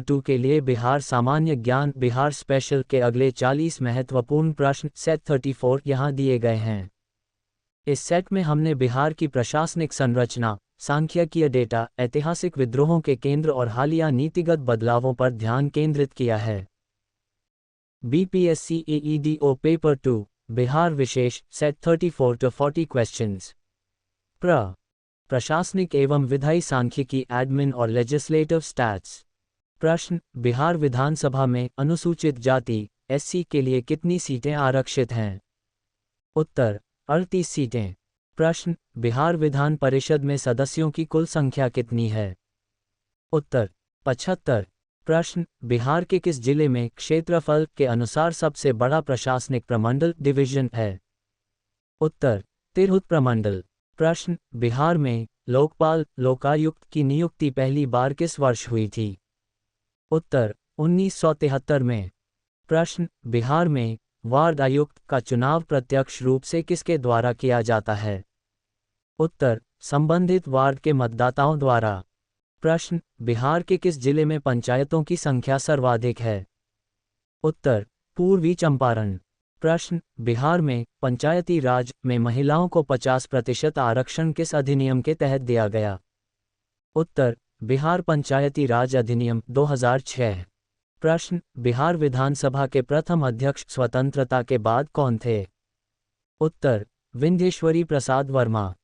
2 के लिए बिहार सामान्य ज्ञान बिहार स्पेशल के अगले 40 महत्वपूर्ण प्रश्न सेट 34 यहाँ दिए गए हैं। इस सेट में हमने बिहार की प्रशासनिक संरचना, सांख्यिकीय डेटा, ऐतिहासिक विद्रोहों के केंद्र और हालिया नीतिगत बदलावों पर ध्यान केंद्रित किया है। बीपीएससी एईडीओ पेपर 2 बिहार विशेष सेट 34 to 40 क्वेश्चंस। प्रशासनिक एवं विधायी सांख्यिकी एडमिन और लेजिस्लेटिव स्टैट्स। प्रश्न, बिहार विधानसभा में अनुसूचित जाति एससी के लिए कितनी सीटें आरक्षित हैं? उत्तर 38 सीटें। प्रश्न, बिहार विधान परिषद में सदस्यों की कुल संख्या कितनी है? उत्तर 75। प्रश्न, बिहार के किस जिले में क्षेत्रफल के अनुसार सबसे बड़ा प्रशासनिक प्रमंडल डिवीजन है? उत्तर तिरहुत प्रमंडल। प्रश्न, बिहार में लोकपाल लोकायुक्त की नियुक्ति पहली बार किस वर्ष हुई थी? उत्तर 1973 में। प्रश्न, बिहार में वार्ड आयुक्त का चुनाव प्रत्यक्ष रूप से किसके द्वारा किया जाता है? उत्तर संबंधित वार्ड के मतदाताओं द्वारा। प्रश्न, बिहार के किस जिले में पंचायतों की संख्या सर्वाधिक है? उत्तर पूर्वी चंपारण। प्रश्न, बिहार में पंचायती राज में महिलाओं को 50% आरक्षण किस अधिनियम के तहत दिया गया? उत्तर बिहार पंचायती राज अधिनियम 2006। प्रश्न, बिहार विधानसभा के प्रथम अध्यक्ष स्वतंत्रता के बाद कौन थे? उत्तर विंध्येश्वरी प्रसाद वर्मा।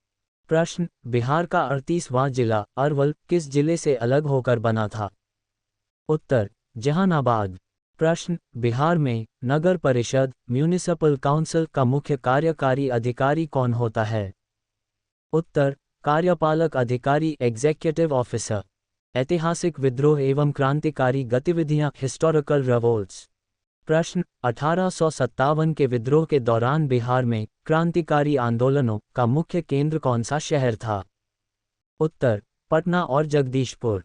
प्रश्न, बिहार का 38वां जिला अरवल किस जिले से अलग होकर बना था? उत्तर जहानाबाद। प्रश्न, बिहार में नगर परिषद म्यूनिसिपल काउंसिल का मुख्य कार्यकारी अधिकारी कौन होता है? उत्तर कार्यपालक अधिकारी एग्जीक्यूटिव ऑफिसर। ऐतिहासिक विद्रोह एवं क्रांतिकारी गतिविधियां हिस्टोरिकल रिवोल्ट्स। प्रश्न, 1857 के विद्रोह के दौरान बिहार में क्रांतिकारी आंदोलनों का मुख्य केंद्र कौन सा शहर था? उत्तर पटना और जगदीशपुर।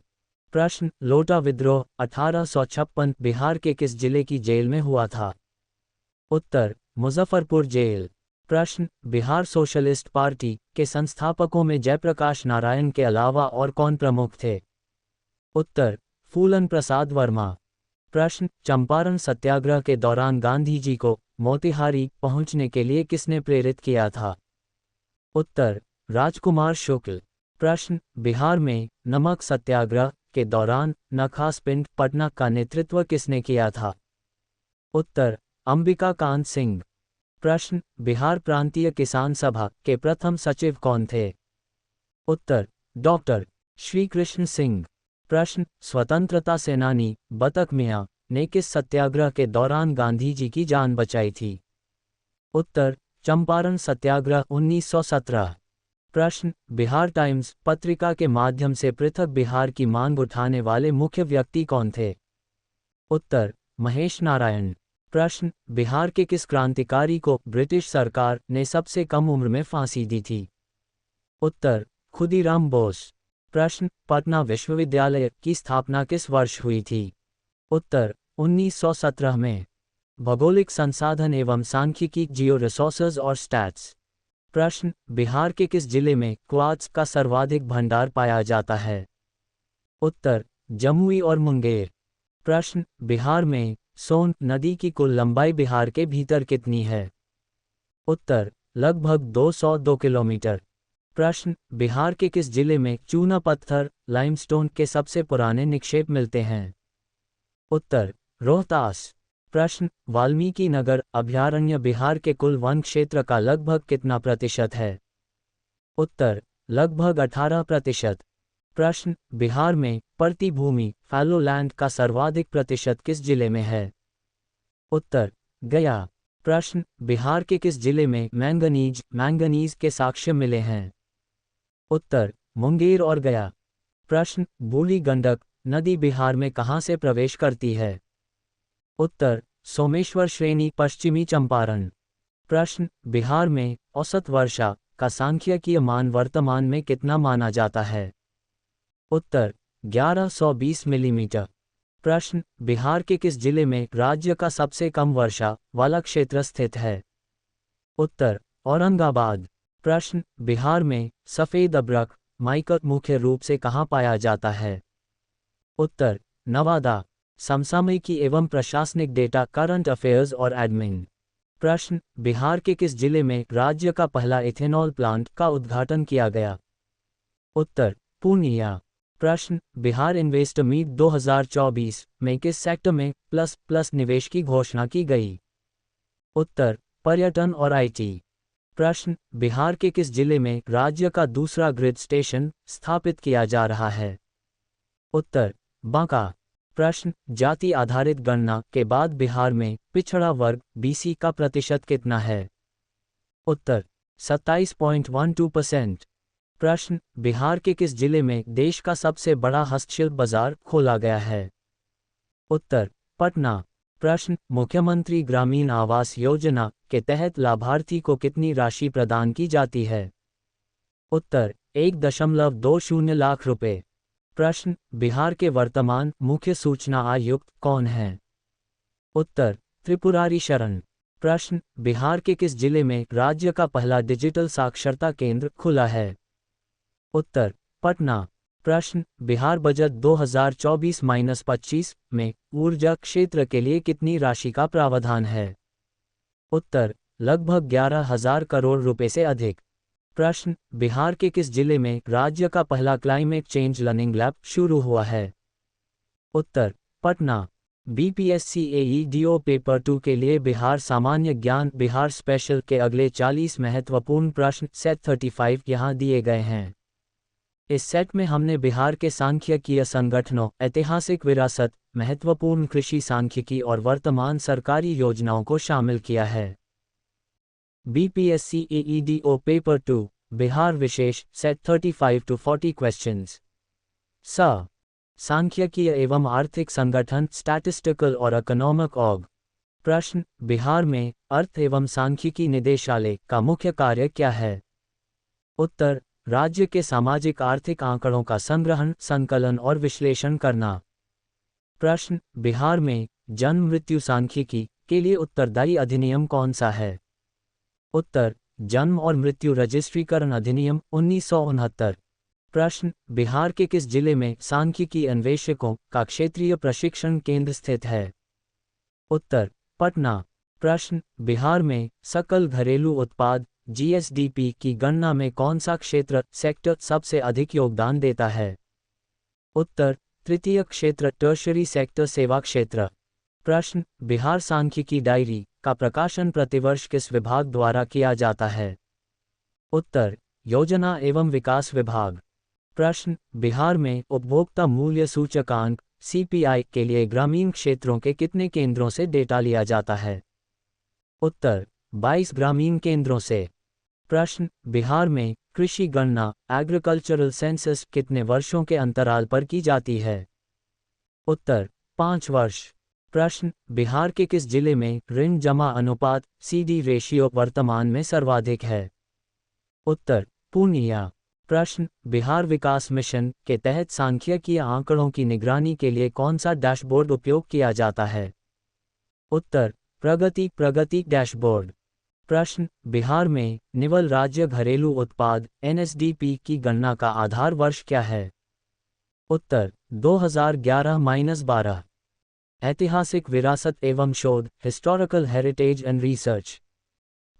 प्रश्न, लोटा विद्रोह 1856 बिहार के किस जिले की जेल में हुआ था? उत्तर मुजफ्फरपुर जेल। प्रश्न, बिहार सोशलिस्ट पार्टी के संस्थापकों में जयप्रकाश नारायण के अलावा और कौन प्रमुख थे? उत्तर फूलन प्रसाद वर्मा। प्रश्न, चंपारण सत्याग्रह के दौरान गांधी जी को मोतिहारी पहुंचने के लिए किसने प्रेरित किया था? उत्तर राजकुमार शुक्ल। प्रश्न, बिहार में नमक सत्याग्रह के दौरान नखास पिंड पटना का नेतृत्व किसने किया था? उत्तर अंबिका कांत सिंह। प्रश्न, बिहार प्रांतीय किसान सभा के प्रथम सचिव कौन थे? उत्तर डॉक्टर श्री कृष्ण सिंह। प्रश्न, स्वतंत्रता सेनानी बतक मियां ने किस सत्याग्रह के दौरान गांधी जी की जान बचाई थी? उत्तर चंपारण सत्याग्रह 1917। प्रश्न, बिहार टाइम्स पत्रिका के माध्यम से पृथक बिहार की मांग उठाने वाले मुख्य व्यक्ति कौन थे? उत्तर महेश नारायण। प्रश्न, बिहार के किस क्रांतिकारी को ब्रिटिश सरकार ने सबसे कम उम्र में फांसी दी थी? उत्तर खुदीराम बोस। प्रश्न, पटना विश्वविद्यालय की स्थापना किस वर्ष हुई थी? उत्तर 1917 में। भौगोलिक संसाधन एवं सांख्यिकी जियो रिसोर्सेज और स्टैट्स। प्रश्न, बिहार के किस जिले में क्वार्ट्ज का सर्वाधिक भंडार पाया जाता है? उत्तर जमुई और मुंगेर। प्रश्न, बिहार में सोन नदी की कुल लंबाई बिहार के भीतर कितनी है? उत्तर लगभग 202 किलोमीटर। प्रश्न, बिहार के किस जिले में चूना पत्थर लाइमस्टोन के सबसे पुराने निक्षेप मिलते हैं? उत्तर रोहतास। प्रश्न, वाल्मीकि नगर अभयारण्य बिहार के कुल वन क्षेत्र का लगभग कितना प्रतिशत है? उत्तर लगभग 18%। प्रश्न, बिहार में परती भूमि फैलो लैंड का सर्वाधिक प्रतिशत किस जिले में है? उत्तर गया। प्रश्न, बिहार के किस जिले में मैंगनीज के साक्ष्य मिले हैं? उत्तर मुंगेर और गया। प्रश्न, बूढ़ी गंडक नदी बिहार में कहाँ से प्रवेश करती है? उत्तर सोमेश्वर श्रेणी पश्चिमी चंपारण। प्रश्न, बिहार में औसत वर्षा का सांख्यिकीय मान वर्तमान में कितना माना जाता है? उत्तर 1120 मिलीमीटर। प्रश्न, बिहार के किस जिले में राज्य का सबसे कम वर्षा वाला क्षेत्र स्थित है? उत्तर औरंगाबाद। प्रश्न, बिहार में सफ़ेद अभ्रक माइकट मुख्य रूप से कहाँ पाया जाता है? उत्तर नवादा। समसामयिकी एवं प्रशासनिक डेटा, करंट अफेयर्स और एडमिन। प्रश्न, बिहार के किस जिले में राज्य का पहला इथेनॉल प्लांट का उद्घाटन किया गया? उत्तर, पूर्णिया। प्रश्न, बिहार इन्वेस्टर मीट 2024 में किस सेक्टर में प्लस निवेश की घोषणा की गई? उत्तर, पर्यटन और आईटी। प्रश्न, बिहार के किस जिले में राज्य का दूसरा ग्रिड स्टेशन स्थापित किया जा रहा है? उत्तर, बांका। प्रश्न, जाति आधारित गणना के बाद बिहार में पिछड़ा वर्ग बीसी का प्रतिशत कितना है? उत्तर, 27.12%। प्रश्न, बिहार के किस जिले में देश का सबसे बड़ा हस्तशिल्प बाजार खोला गया है? उत्तर, पटना। प्रश्न, मुख्यमंत्री ग्रामीण आवास योजना के तहत लाभार्थी को कितनी राशि प्रदान की जाती है? उत्तर, 1.20 लाख रुपए। प्रश्न, बिहार के वर्तमान मुख्य सूचना आयुक्त कौन हैं? उत्तर, त्रिपुरारी शरण। प्रश्न, बिहार के किस जिले में राज्य का पहला डिजिटल साक्षरता केंद्र खुला है? उत्तर, पटना। प्रश्न, बिहार बजट 2024-25 में ऊर्जा क्षेत्र के लिए कितनी राशि का प्रावधान है? उत्तर, लगभग 11,000 करोड़ रुपए से अधिक। प्रश्न, बिहार के किस जिले में राज्य का पहला क्लाइमेट चेंज लर्निंग लैब शुरू हुआ है? उत्तर, पटना। बीपीएससी एईडीओ पेपर 2 के लिए बिहार सामान्य ज्ञान बिहार स्पेशल के अगले 40 महत्वपूर्ण प्रश्न सेट 35 यहाँ दिए गए हैं। इस सेट में हमने बिहार के सांख्यिकीय संगठनों, ऐतिहासिक विरासत, महत्वपूर्ण कृषि सांख्यिकी और वर्तमान सरकारी योजनाओं को शामिल किया है। बीपीएससी एईडीओ पेपर 2 बिहार विशेष सेट 35 to 40 क्वेश्चंस। सांख्यिकीय एवं आर्थिक संगठन स्टैटिस्टिकल और इकोनॉमिक ऑर्ग। प्रश्न, बिहार में अर्थ एवं सांख्यिकी निदेशालय का मुख्य कार्य क्या है? उत्तर, राज्य के सामाजिक आर्थिक आंकड़ों का संग्रहण, संकलन और विश्लेषण करना। प्रश्न, बिहार में जन्म मृत्यु सांख्यिकी के लिए उत्तरदायी अधिनियम कौन सा है? उत्तर, जन्म और मृत्यु रजिस्ट्रीकरण अधिनियम 1969। प्रश्न, बिहार के किस जिले में सांख्यिकी अन्वेषकों का क्षेत्रीय प्रशिक्षण केंद्र स्थित है? उत्तर, पटना। प्रश्न, बिहार में सकल घरेलू उत्पाद जीएसडीपी की गणना में कौन सा सेक्टर सबसे अधिक योगदान देता है? उत्तर, तृतीय क्षेत्र टर्शरी सेक्टर सेवा क्षेत्र। प्रश्न, बिहार सांख्यिकी डायरी का प्रकाशन प्रतिवर्ष किस विभाग द्वारा किया जाता है? उत्तर, योजना एवं विकास विभाग। प्रश्न, बिहार में उपभोक्ता मूल्य सूचकांक सीपीआई के लिए ग्रामीण क्षेत्रों के कितने केंद्रों से डेटा लिया जाता है? उत्तर, 22 ग्रामीण केंद्रों से। प्रश्न, बिहार में कृषि गणना एग्रीकल्चरल सेंसस कितने वर्षों के अंतराल पर की जाती है? उत्तर, 5 वर्ष। प्रश्न, बिहार के किस जिले में ऋण जमा अनुपात सीडी रेशियो वर्तमान में सर्वाधिक है? उत्तर, पूर्णिया। प्रश्न, बिहार विकास मिशन के तहत सांख्यिकीय आंकड़ों की निगरानी के लिए कौन सा डैशबोर्ड उपयोग किया जाता है? उत्तर, प्रगति डैशबोर्ड। प्रश्न, बिहार में निवल राज्य घरेलू उत्पाद एनएसडीपी की गणना का आधार वर्ष क्या है? उत्तर, 2011-12। ऐतिहासिक विरासत एवं शोध हिस्टोरिकल हेरिटेज एंड रिसर्च।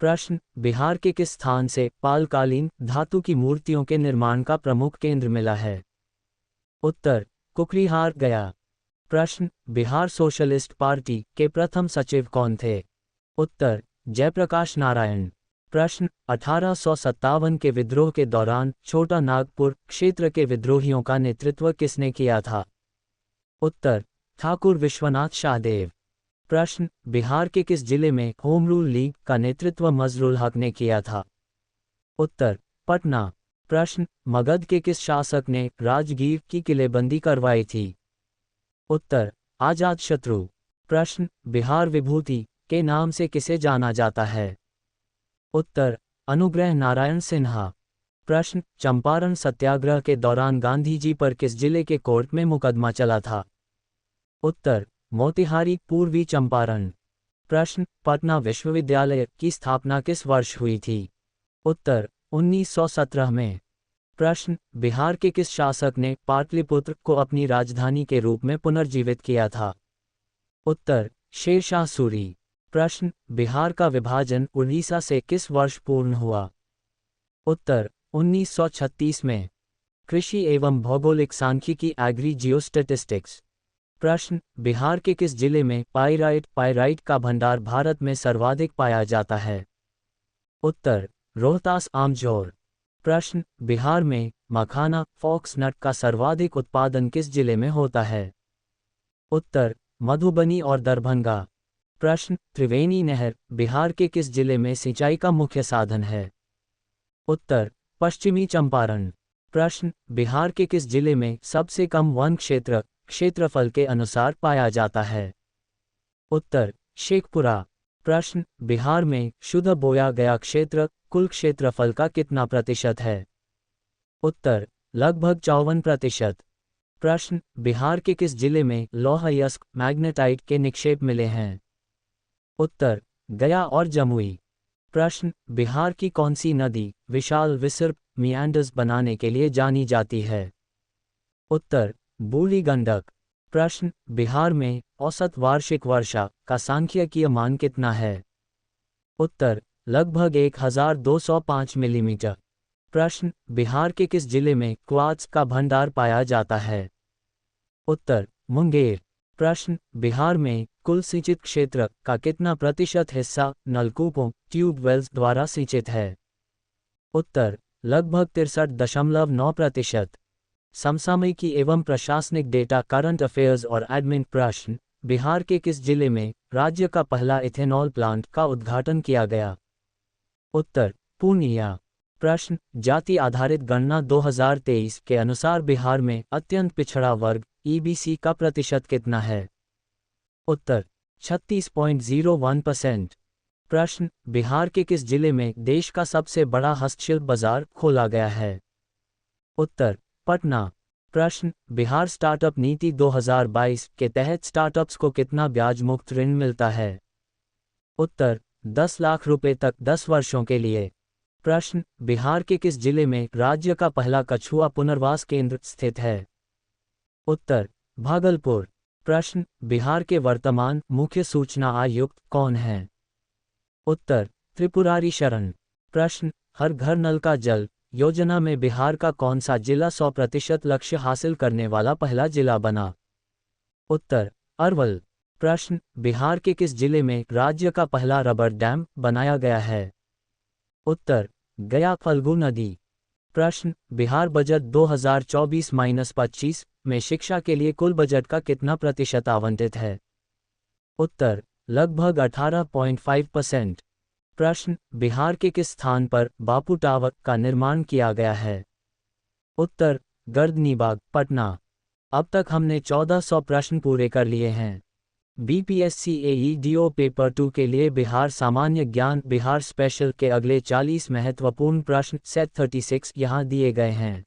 प्रश्न, बिहार के किस स्थान से पालकालीन धातु की मूर्तियों के निर्माण का प्रमुख केंद्र मिला है? उत्तर, कुकरीहार गया। प्रश्न, बिहार सोशलिस्ट पार्टी के प्रथम सचिव कौन थे? उत्तर, जयप्रकाश नारायण। प्रश्न, 1857 के विद्रोह के दौरान छोटा नागपुर क्षेत्र के विद्रोहियों का नेतृत्व किसने किया था? उत्तर, ठाकुर विश्वनाथ शाहदेव। प्रश्न, बिहार के किस जिले में होम रूल लीग का नेतृत्व मजरुल हक ने किया था? उत्तर, पटना। प्रश्न, मगध के किस शासक ने राजगीर की किलेबंदी करवाई थी? उत्तर, अजातशत्रु। प्रश्न, बिहार विभूति के नाम से किसे जाना जाता है? उत्तर, अनुग्रह नारायण सिन्हा। प्रश्न, चंपारण सत्याग्रह के दौरान गांधी जी पर किस जिले के कोर्ट में मुकदमा चला था? उत्तर, मोतिहारी पूर्वी चंपारण। प्रश्न, पटना विश्वविद्यालय की स्थापना किस वर्ष हुई थी? उत्तर, 1917 में। प्रश्न, बिहार के किस शासक ने पाटलिपुत्र को अपनी राजधानी के रूप में पुनर्जीवित किया था? उत्तर, शेरशाह सूरी। प्रश्न, बिहार का विभाजन उड़ीसा से किस वर्ष पूर्ण हुआ? उत्तर, 1936 में। कृषि एवं भौगोलिक सांख्यिकी एग्री जियोस्टैटिस्टिक्स। प्रश्न, बिहार के किस जिले में पाइराइट का भंडार भारत में सर्वाधिक पाया जाता है? उत्तर, रोहतास आमजोर। प्रश्न, बिहार में मखाना फॉक्सनट का सर्वाधिक उत्पादन किस जिले में होता है? उत्तर, मधुबनी और दरभंगा। प्रश्न, त्रिवेणी नहर बिहार के किस जिले में सिंचाई का मुख्य साधन है? उत्तर, पश्चिमी चंपारण। प्रश्न, बिहार के किस जिले में सबसे कम वन क्षेत्रफल के अनुसार पाया जाता है? उत्तर, शेखपुरा। प्रश्न, बिहार में शुद्ध बोया गया क्षेत्र कुल क्षेत्रफल का कितना प्रतिशत है? उत्तर, लगभग 54%। प्रश्न, बिहार के किस जिले में लौह अयस्क मैग्नेटाइट के निक्षेप मिले हैं? उत्तर, गया और जमुई। प्रश्न, बिहार की कौन सी नदी विशाल विसर्प मियांडर्स बनाने के लिए जानी जाती है? उत्तर, बूढ़ी गंडक। प्रश्न, बिहार में औसत वार्षिक वर्षा का सांख्यिकीय मान कितना है? उत्तर, लगभग 1205 मिलीमीटर। प्रश्न, बिहार के किस जिले में क्वार्ट्ज का भंडार पाया जाता है? उत्तर, मुंगेर। प्रश्न, बिहार में कुल सिंचित क्षेत्र का कितना प्रतिशत हिस्सा नलकूपों ट्यूबवेल्स द्वारा सिंचित है? उत्तर, लगभग 63.9%। समसामयिकी एवं प्रशासनिक डेटा करंट अफेयर्स और एडमिन। प्रश्न, बिहार के किस जिले में राज्य का पहला इथेनॉल प्लांट का उद्घाटन किया गया? उत्तर, पूर्णिया। प्रश्न, जाति आधारित गणना 2023 के अनुसार बिहार में अत्यंत पिछड़ा वर्ग ईबीसी का प्रतिशत कितना है? उत्तर, 36.01%। प्रश्न, बिहार के किस जिले में देश का सबसे बड़ा हस्तशिल्प बाजार खोला गया है? उत्तर, पटना। प्रश्न, बिहार स्टार्टअप नीति 2022 के तहत स्टार्टअप्स को कितना ब्याज मुक्त ऋण मिलता है? उत्तर, 10 लाख रुपए तक 10 वर्षों के लिए। प्रश्न, बिहार के किस जिले में राज्य का पहला कछुआ पुनर्वास केंद्र स्थित है? उत्तर, भागलपुर। प्रश्न, बिहार के वर्तमान मुख्य सूचना आयुक्त कौन हैं? उत्तर, त्रिपुरारी शरण। प्रश्न, हर घर नल का जल योजना में बिहार का कौन सा जिला 100% लक्ष्य हासिल करने वाला पहला जिला बना? उत्तर, अरवल। प्रश्न, बिहार के किस जिले में राज्य का पहला रबर डैम बनाया गया है? उत्तर, गया फल्गु नदी। प्रश्न, बिहार बजट 2024-25 में शिक्षा के लिए कुल बजट का कितना प्रतिशत आवंटित है? उत्तर, लगभग 18.5%। प्रश्न, बिहार के किस स्थान पर बापू टावर का निर्माण किया गया है? उत्तर, गर्दनीबाग, पटना। अब तक हमने 1400 प्रश्न पूरे कर लिए हैं। बीपीएससी एईडीओ पेपर 2 के लिए बिहार सामान्य ज्ञान बिहार स्पेशल के अगले 40 महत्वपूर्ण प्रश्न सेट 36 यहाँ दिए गए हैं।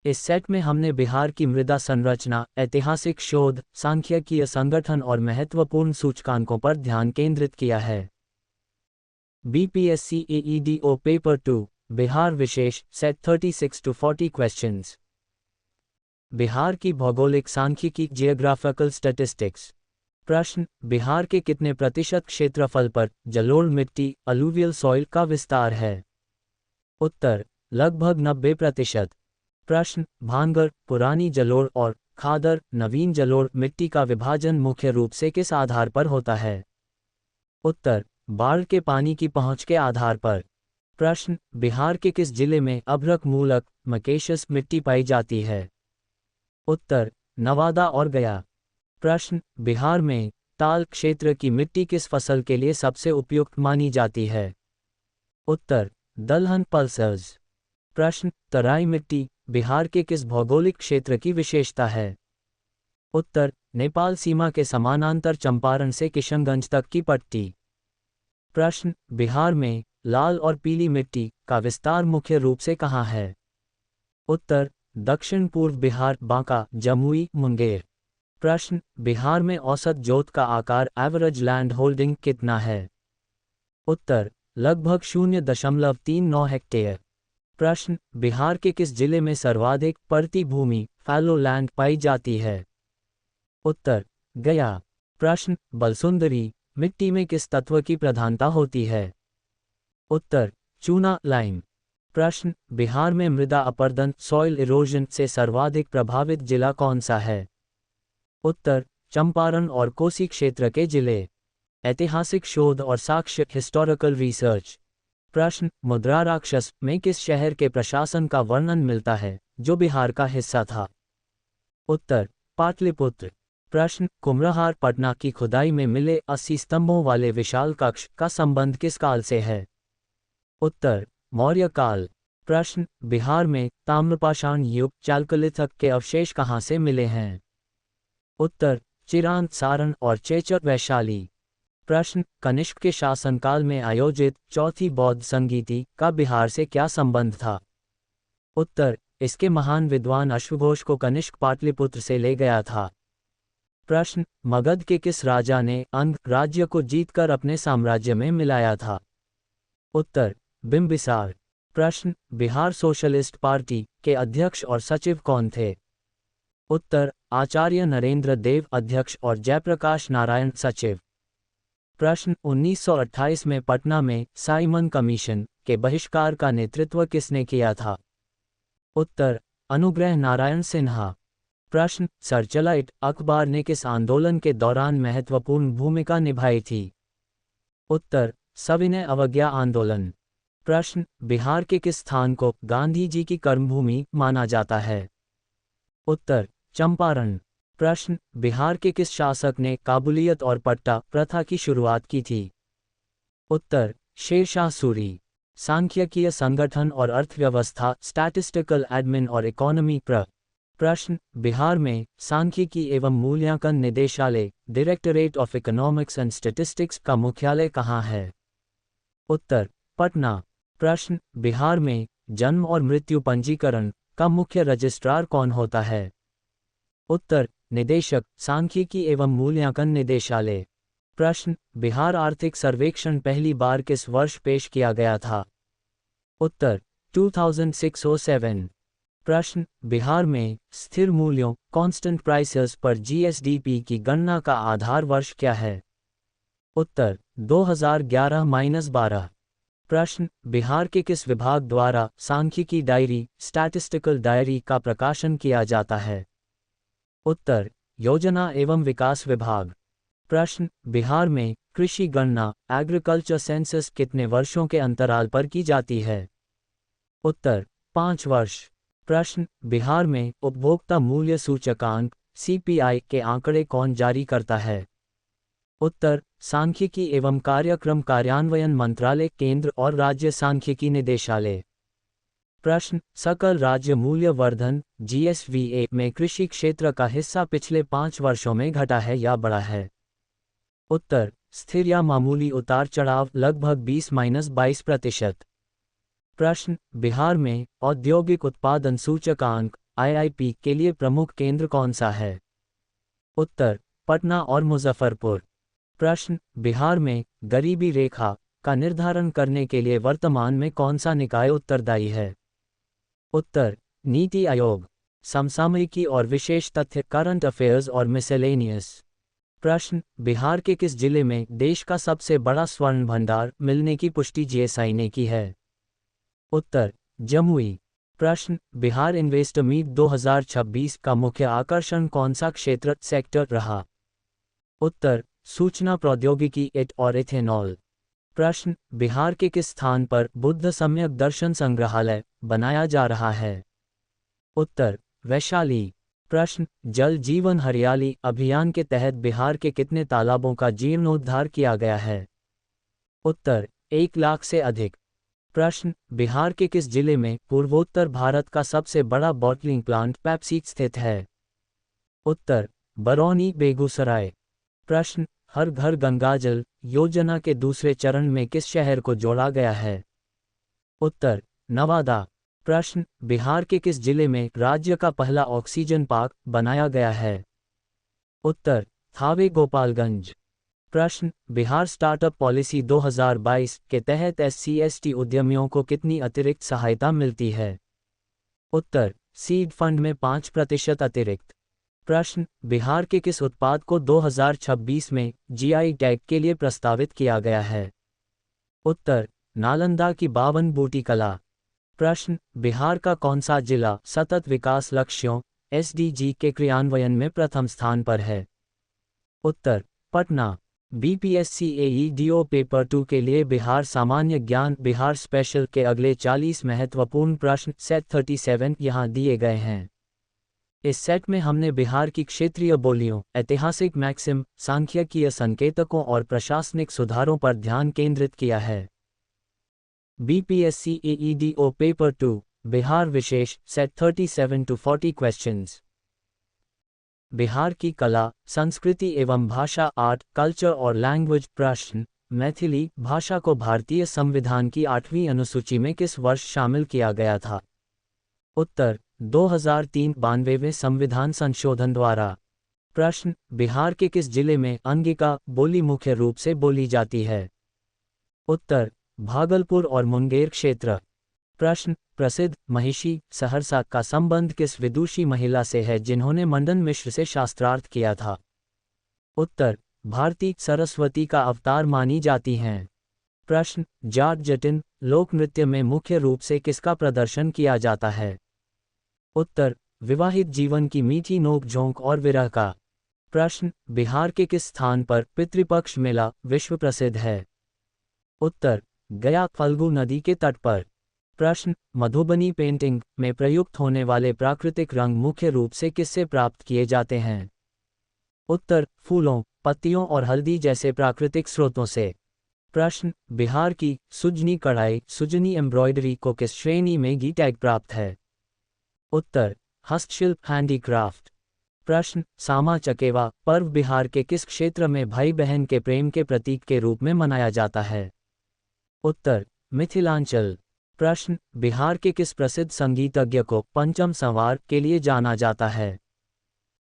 इस सेट में हमने बिहार की मृदा संरचना, ऐतिहासिक शोध, सांख्यिकीय संगठन और महत्वपूर्ण सूचकांकों पर ध्यान केंद्रित किया है। बीपीएससी एईडीओ पेपर 2 बिहार विशेष सेट 36 to 40 क्वेश्चंस। बिहार की भौगोलिक सांख्यिकी जियोग्राफिकल स्टैटिस्टिक्स। प्रश्न, बिहार के कितने प्रतिशत क्षेत्रफल पर जलोढ़ मिट्टी अलूवियल सॉइल का विस्तार है? उत्तर, लगभग 90%। प्रश्न, भांगर पुरानी जलोढ़ और खादर नवीन जलोढ़ मिट्टी का विभाजन मुख्य रूप से किस आधार पर होता है? उत्तर, बाढ़ के पानी की पहुंच के आधार पर। प्रश्न, बिहार के किस जिले में अभ्रक मूलक मकेशस मिट्टी पाई जाती है? उत्तर, नवादा और गया। प्रश्न, बिहार में ताल क्षेत्र की मिट्टी किस फसल के लिए सबसे उपयुक्त मानी जाती है? उत्तर, दलहन पल्सेस। प्रश्न, तराई मिट्टी बिहार के किस भौगोलिक क्षेत्र की विशेषता है? उत्तर, नेपाल सीमा के समानांतर चंपारण से किशनगंज तक की पट्टी। प्रश्न, बिहार में लाल और पीली मिट्टी का विस्तार मुख्य रूप से कहाँ है? उत्तर, दक्षिण पूर्व बिहार बांका जमुई मुंगेर। प्रश्न, बिहार में औसत जोत का आकार एवरेज लैंड होल्डिंग कितना है? उत्तर, लगभग 0.39 हेक्टेयर। प्रश्न, बिहार के किस जिले में सर्वाधिक परती भूमि फैलो लैंड पाई जाती है? उत्तर, गया। प्रश्न, बलसुंदरी मिट्टी में किस तत्व की प्रधानता होती है? उत्तर, चूना लाइम। प्रश्न, बिहार में मृदा अपरदन सॉइल इरोजन से सर्वाधिक प्रभावित जिला कौन सा है? उत्तर, चंपारण और कोसी क्षेत्र के जिले। ऐतिहासिक शोध और साक्ष्य हिस्टोरिकल रिसर्च। प्रश्न, मुद्रा राक्षस में किस शहर के प्रशासन का वर्णन मिलता है जो बिहार का हिस्सा था? उत्तर, पाटलिपुत्र। प्रश्न, कुम्हरार पटना की खुदाई में मिले 80 स्तंभों वाले विशाल कक्ष का संबंध किस काल से है? उत्तर, मौर्य काल। प्रश्न, बिहार में ताम्रपाषाण युग चालकलिथक के अवशेष कहाँ से मिले हैं? उत्तर, चिरांद सारण और चेचर वैशाली। प्रश्न, कनिष्क के शासनकाल में आयोजित चौथी बौद्ध संगीति का बिहार से क्या संबंध था? उत्तर, इसके महान विद्वान अश्वघोष को कनिष्क पाटलिपुत्र से ले गया था। प्रश्न, मगध के किस राजा ने अंग राज्य को जीतकर अपने साम्राज्य में मिलाया था? उत्तर, बिंबिसार। प्रश्न, बिहार सोशलिस्ट पार्टी के अध्यक्ष और सचिव कौन थे? उत्तर, आचार्य नरेंद्र देव अध्यक्ष और जयप्रकाश नारायण सचिव। प्रश्न, 1928 में पटना में साइमन कमीशन के बहिष्कार का नेतृत्व किसने किया था? उत्तर, अनुग्रह नारायण सिन्हा। प्रश्न, सर्चलाइट अखबार ने किस आंदोलन के दौरान महत्वपूर्ण भूमिका निभाई थी? उत्तर, सविनय अवज्ञा आंदोलन। प्रश्न, बिहार के किस स्थान को गांधी जी की कर्मभूमि माना जाता है? उत्तर, चंपारण। प्रश्न, बिहार के किस शासक ने काबुलियत और पट्टा प्रथा की शुरुआत की थी? उत्तर, शेरशाह सूरी। सांख्यिकीय संगठन और अर्थव्यवस्था स्टैटिस्टिकल एडमिन और इकोनॉमी प्रश्न, बिहार में सांख्यिकी एवं मूल्यांकन निदेशालय directorate of economics and statistics का मुख्यालय कहाँ है? उत्तर, पटना। प्रश्न, बिहार में जन्म और मृत्यु पंजीकरण का मुख्य रजिस्ट्रार कौन होता है? उत्तर, निदेशक सांख्यिकी एवं मूल्यांकन निदेशालय। प्रश्न, बिहार आर्थिक सर्वेक्षण पहली बार किस वर्ष पेश किया गया था? उत्तर, 2006-07। प्रश्न, बिहार में स्थिर मूल्यों कांस्टेंट प्राइसेस पर जीएसडीपी की गणना का आधार वर्ष क्या है? उत्तर, 2011-12। प्रश्न, बिहार के किस विभाग द्वारा सांख्यिकी डायरी स्टैटिस्टिकल डायरी का प्रकाशन किया जाता है? उत्तर, योजना एवं विकास विभाग। प्रश्न, बिहार में कृषि गणना एग्रीकल्चर सेंसस कितने वर्षों के अंतराल पर की जाती है? उत्तर, 5 वर्ष। प्रश्न, बिहार में उपभोक्ता मूल्य सूचकांक सीपीआई के आंकड़े कौन जारी करता है? उत्तर, सांख्यिकी एवं कार्यक्रम कार्यान्वयन मंत्रालय केंद्र और राज्य सांख्यिकी निदेशालय। प्रश्न, सकल राज्य मूल्य वर्धन जीएसवीए में कृषि क्षेत्र का हिस्सा पिछले 5 वर्षों में घटा है या बढ़ा है? उत्तर, स्थिर या मामूली उतार चढ़ाव लगभग 20-22%। प्रश्न, बिहार में औद्योगिक उत्पादन सूचकांक आईआईपी के लिए प्रमुख केंद्र कौन सा है? उत्तर, पटना और मुजफ्फरपुर। प्रश्न, बिहार में गरीबी रेखा का निर्धारण करने के लिए वर्तमान में कौन सा निकाय उत्तरदायी है? उत्तर, नीति आयोग। समसामयिकी और विशेष तथ्य करंट अफेयर्स और मिसेलेनियस। प्रश्न, बिहार के किस जिले में देश का सबसे बड़ा स्वर्ण भंडार मिलने की पुष्टि जीएसआई ने की है? उत्तर, जमुई। प्रश्न, बिहार इन्वेस्ट मीट 2026 का मुख्य आकर्षण कौन सा क्षेत्र सेक्टर रहा? उत्तर, सूचना प्रौद्योगिकी और इथेनॉल। प्रश्न, बिहार के किस स्थान पर बुद्ध सम्यक दर्शन संग्रहालय बनाया जा रहा है? उत्तर, वैशाली। प्रश्न, जल जीवन हरियाली अभियान के तहत बिहार के कितने तालाबों का जीर्णोद्धार किया गया है? उत्तर, 1 लाख से अधिक। प्रश्न, बिहार के किस जिले में पूर्वोत्तर भारत का सबसे बड़ा बॉटलिंग प्लांट पेप्सी स्थित है? उत्तर, बरौनी बेगूसराय। प्रश्न, हर घर गंगाजल योजना के दूसरे चरण में किस शहर को जोड़ा गया है? उत्तर, नवादा। प्रश्न, बिहार के किस जिले में राज्य का पहला ऑक्सीजन पार्क बनाया गया है? उत्तर, थावे गोपालगंज। प्रश्न, बिहार स्टार्टअप पॉलिसी 2022 के तहत SC/ST उद्यमियों को कितनी अतिरिक्त सहायता मिलती है? उत्तर, सीड फंड में 5% अतिरिक्त। प्रश्न, बिहार के किस उत्पाद को 2026 में GI टैग के लिए प्रस्तावित किया गया है? उत्तर, नालंदा की 52 बूटी कला। प्रश्न, बिहार का कौन सा जिला सतत विकास लक्ष्यों SDG के क्रियान्वयन में प्रथम स्थान पर है? उत्तर, पटना। BPSC AEDO पेपर 2 के लिए बिहार सामान्य ज्ञान बिहार स्पेशल के अगले 40 महत्वपूर्ण प्रश्न सेट 37 यहाँ दिए गए हैं। इस सेट में हमने बिहार की क्षेत्रीय बोलियों, ऐतिहासिक मैक्सिम, सांख्यिकीय संकेतकों और प्रशासनिक सुधारों पर ध्यान केंद्रित किया है। BPSC AEDO पेपर 2 बिहार विशेष सेट 37 to 40 क्वेश्चंस। बिहार की कला, संस्कृति एवं भाषा आर्ट, कल्चर और लैंग्वेज। प्रश्न, मैथिली भाषा को भारतीय संविधान की 8वीं अनुसूची में किस वर्ष शामिल किया गया था? उत्तर, 2003 92वें संविधान संशोधन द्वारा। प्रश्न, बिहार के किस जिले में अंगिका बोली मुख्य रूप से बोली जाती है? उत्तर, भागलपुर और मुंगेर क्षेत्र। प्रश्न, प्रसिद्ध महिषी सहरसा का संबंध किस विदुषी महिला से है जिन्होंने मंडन मिश्र से शास्त्रार्थ किया था? उत्तर, भारती सरस्वती का अवतार मानी जाती हैं। प्रश्न, जाट जटिन लोक नृत्य में मुख्य रूप से किसका प्रदर्शन किया जाता है? उत्तर, विवाहित जीवन की मीठी नोक झोंक और विरह का। प्रश्न, बिहार के किस स्थान पर पितृपक्ष मेला विश्व प्रसिद्ध है? उत्तर, गया फल्गु नदी के तट पर। प्रश्न, मधुबनी पेंटिंग में प्रयुक्त होने वाले प्राकृतिक रंग मुख्य रूप से किससे प्राप्त किए जाते हैं? उत्तर, फूलों, पत्तियों और हल्दी जैसे प्राकृतिक स्रोतों से। प्रश्न, बिहार की सुजनी कढ़ाई सुजनी एम्ब्रॉयडरी को किस श्रेणी में GI टैग प्राप्त है? उत्तर, हस्तशिल्प हैंडीक्राफ्ट। प्रश्न, सामा चकेवा पर्व बिहार के किस क्षेत्र में भाई बहन के प्रेम के प्रतीक के रूप में मनाया जाता है? उत्तर, मिथिलांचल। प्रश्न, बिहार के किस प्रसिद्ध संगीतज्ञ को पंचम संवार के लिए जाना जाता है?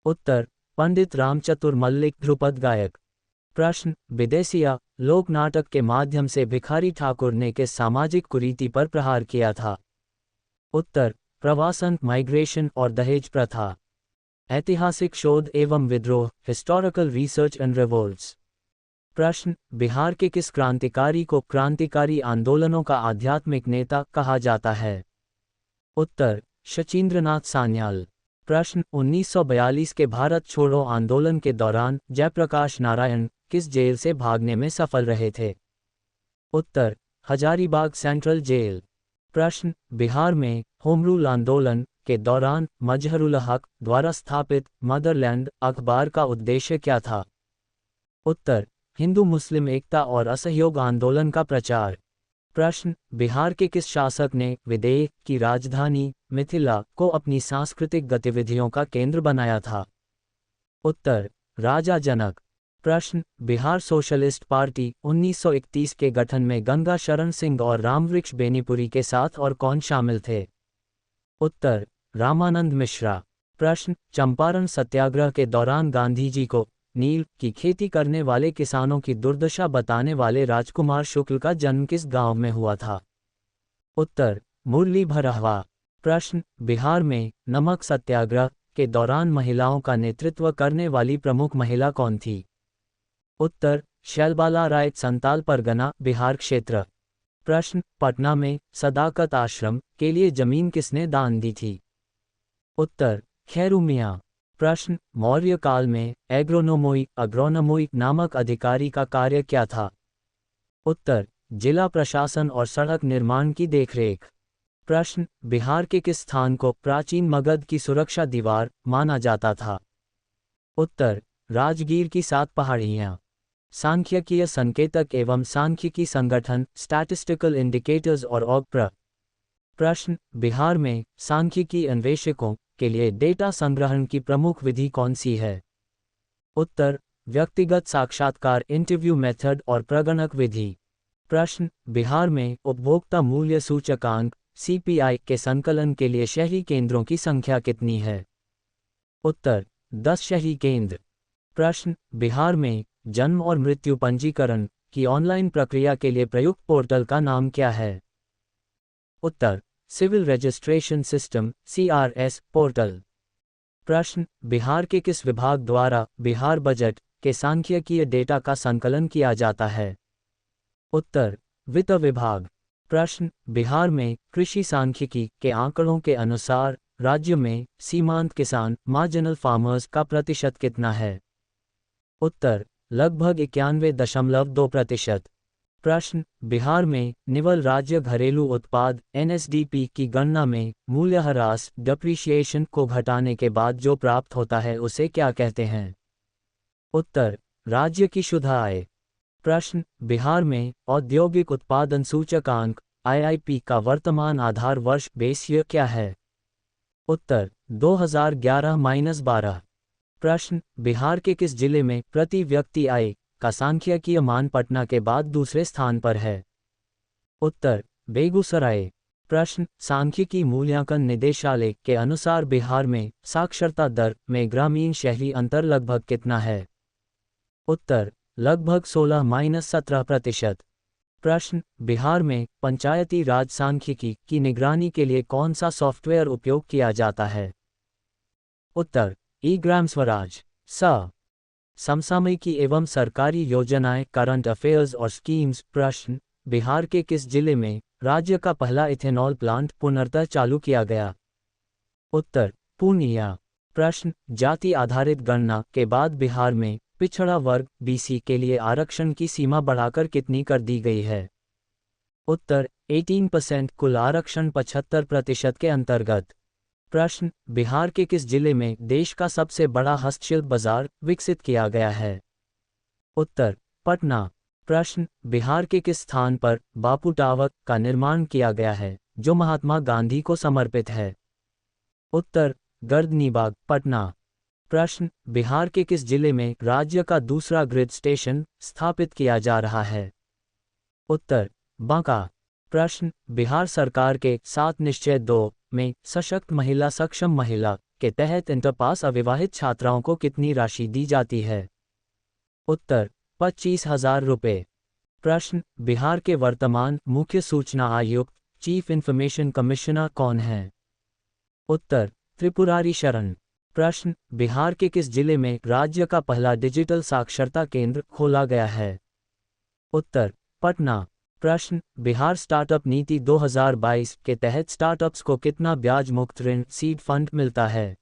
उत्तर, पंडित रामचतुर मल्लिक ध्रुपद गायक। प्रश्न, विदेशिया लोक नाटक के माध्यम से भिखारी ठाकुर ने किस सामाजिक कुरीति पर प्रहार किया था? उत्तर, प्रवासन माइग्रेशन और दहेज प्रथा। ऐतिहासिक शोध एवं विद्रोह हिस्टोरिकल रिसर्च एंड रिवोल्ट्स। प्रश्न, बिहार के किस क्रांतिकारी को क्रांतिकारी आंदोलनों का आध्यात्मिक नेता कहा जाता है? उत्तर, शचींद्रनाथ सान्याल। प्रश्न, 1942 के भारत छोड़ो आंदोलन के दौरान जयप्रकाश नारायण किस जेल से भागने में सफल रहे थे? उत्तर, हजारीबाग सेंट्रल जेल। प्रश्न, बिहार में होम रूल आंदोलन के दौरान मजहरुल हक द्वारा स्थापित मदरलैंड अखबार का उद्देश्य क्या था? उत्तर, हिंदू मुस्लिम एकता और असहयोग आंदोलन का प्रचार। प्रश्न, बिहार के किस शासक ने विदेह की राजधानी मिथिला को अपनी सांस्कृतिक गतिविधियों का केंद्र बनाया था? उत्तर, राजा जनक। प्रश्न, बिहार सोशलिस्ट पार्टी 1931 के गठन में गंगा शरण सिंह और रामवृक्ष बेनीपुरी के साथ और कौन शामिल थे? उत्तर, रामानंद मिश्रा। प्रश्न, चंपारण सत्याग्रह के दौरान गांधी जी को नील की खेती करने वाले किसानों की दुर्दशा बताने वाले राजकुमार शुक्ल का जन्म किस गांव में हुआ था? उत्तर, मुरली भरहवा। प्रश्न, बिहार में नमक सत्याग्रह के दौरान महिलाओं का नेतृत्व करने वाली प्रमुख महिला कौन थी? उत्तर, शैलबाला राय संताल परगना बिहार क्षेत्र। प्रश्न, पटना में सदाकत आश्रम के लिए जमीन किसने दान दी थी? उत्तर, खैरू मियां। प्रश्न, मौर्य काल में अग्रोनोमोई नामक अधिकारी का कार्य क्या था? उत्तर, जिला प्रशासन और सड़क निर्माण की देखरेख। प्रश्न, बिहार के किस स्थान को प्राचीन मगध की सुरक्षा दीवार माना जाता था? उत्तर, राजगीर की 7 पहाड़ियां। सांख्यिकीय संकेतक एवं सांख्यिकी संगठन स्टैटिस्टिकल इंडिकेटर्स और ऑगप्र। प्रश्न, बिहार में सांख्यिकी अन्वेषकों के लिए डेटा संग्रहण की प्रमुख विधि कौन सी है? उत्तर, व्यक्तिगत साक्षात्कार इंटरव्यू मेथड और प्रगणक विधि। प्रश्न, बिहार में उपभोक्ता मूल्य सूचकांक CPI के संकलन के लिए शहरी केंद्रों की संख्या कितनी है? उत्तर, 10 शहरी केंद्र। प्रश्न, बिहार में जन्म और मृत्यु पंजीकरण की ऑनलाइन प्रक्रिया के लिए प्रयुक्त पोर्टल का नाम क्या है? उत्तर, civil registration system (CRS) portal. प्रश्न, बिहार के किस विभाग द्वारा बिहार बजट के सांख्यिकीय डेटा का संकलन किया जाता है? उत्तर, वित्त विभाग। प्रश्न, बिहार में कृषि सांख्यिकी के आंकड़ों के अनुसार राज्य में सीमांत किसान मार्जिनल फार्मर्स का प्रतिशत कितना है? उत्तर, लगभग 91.2%। प्रश्न, बिहार में निवल राज्य घरेलू उत्पाद (NSDP) की गणना में मूल्यह्रास डिप्रिशिएशन को घटाने के बाद जो प्राप्त होता है उसे क्या कहते हैं? उत्तर, राज्य की शुद्ध आय। प्रश्न, बिहार में औद्योगिक उत्पादन सूचकांक (IIP) का वर्तमान आधार वर्ष बेस ईयर क्या है? उत्तर, 2011-12। प्रश्न, बिहार के किस जिले में प्रति व्यक्ति आय का सांख्यिकीय मान पटना के बाद दूसरे स्थान पर है? उत्तर, बेगूसराय। प्रश्न, सांख्यिकी मूल्यांकन निदेशालय के अनुसार बिहार में साक्षरता दर में ग्रामीण शहरी अंतर लगभग कितना है? उत्तर, लगभग 16-17%। प्रश्न, बिहार में पंचायती राज सांख्यिकी की निगरानी के लिए कौन सा सॉफ्टवेयर उपयोग किया जाता है? उत्तर, ई-ग्राम स्वराज। समसामयिकी एवं सरकारी योजनाएं करंट अफेयर्स और स्कीम्स। प्रश्न, बिहार के किस जिले में राज्य का पहला इथेनॉल प्लांट पुनर्तः चालू किया गया? उत्तर, पूर्णिया। प्रश्न, जाति आधारित गणना के बाद बिहार में पिछड़ा वर्ग BC के लिए आरक्षण की सीमा बढ़ाकर कितनी कर दी गई है? उत्तर, 18%। कुल आरक्षण 75% के अंतर्गत। प्रश्न, बिहार के किस जिले में देश का सबसे बड़ा हस्तशिल्प बाजार विकसित किया गया है? उत्तर, पटना। प्रश्न, बिहार के किस स्थान पर बापू टावर का निर्माण किया गया है जो महात्मा गांधी को समर्पित है? उत्तर, गर्दनीबाग, पटना। प्रश्न, बिहार के किस जिले में राज्य का दूसरा ग्रिड स्टेशन स्थापित किया जा रहा है? उत्तर, बांका। प्रश्न, बिहार सरकार के 7 निश्चय 2 में सशक्त महिला सक्षम महिला के तहत इंटरपास अविवाहित छात्राओं को कितनी राशि दी जाती है? उत्तर, 25,000 रुपये। प्रश्न, बिहार के वर्तमान मुख्य सूचना आयुक्त चीफ इंफॉर्मेशन कमिश्नर कौन हैं? उत्तर, त्रिपुरारी शरण। प्रश्न, बिहार के किस जिले में राज्य का पहला डिजिटल साक्षरता केंद्र खोला गया है? उत्तर, पटना। प्रश्न, बिहार स्टार्टअप नीति 2022 के तहत स्टार्टअप्स को कितना ब्याज मुक्त ऋण सीड फंड मिलता है?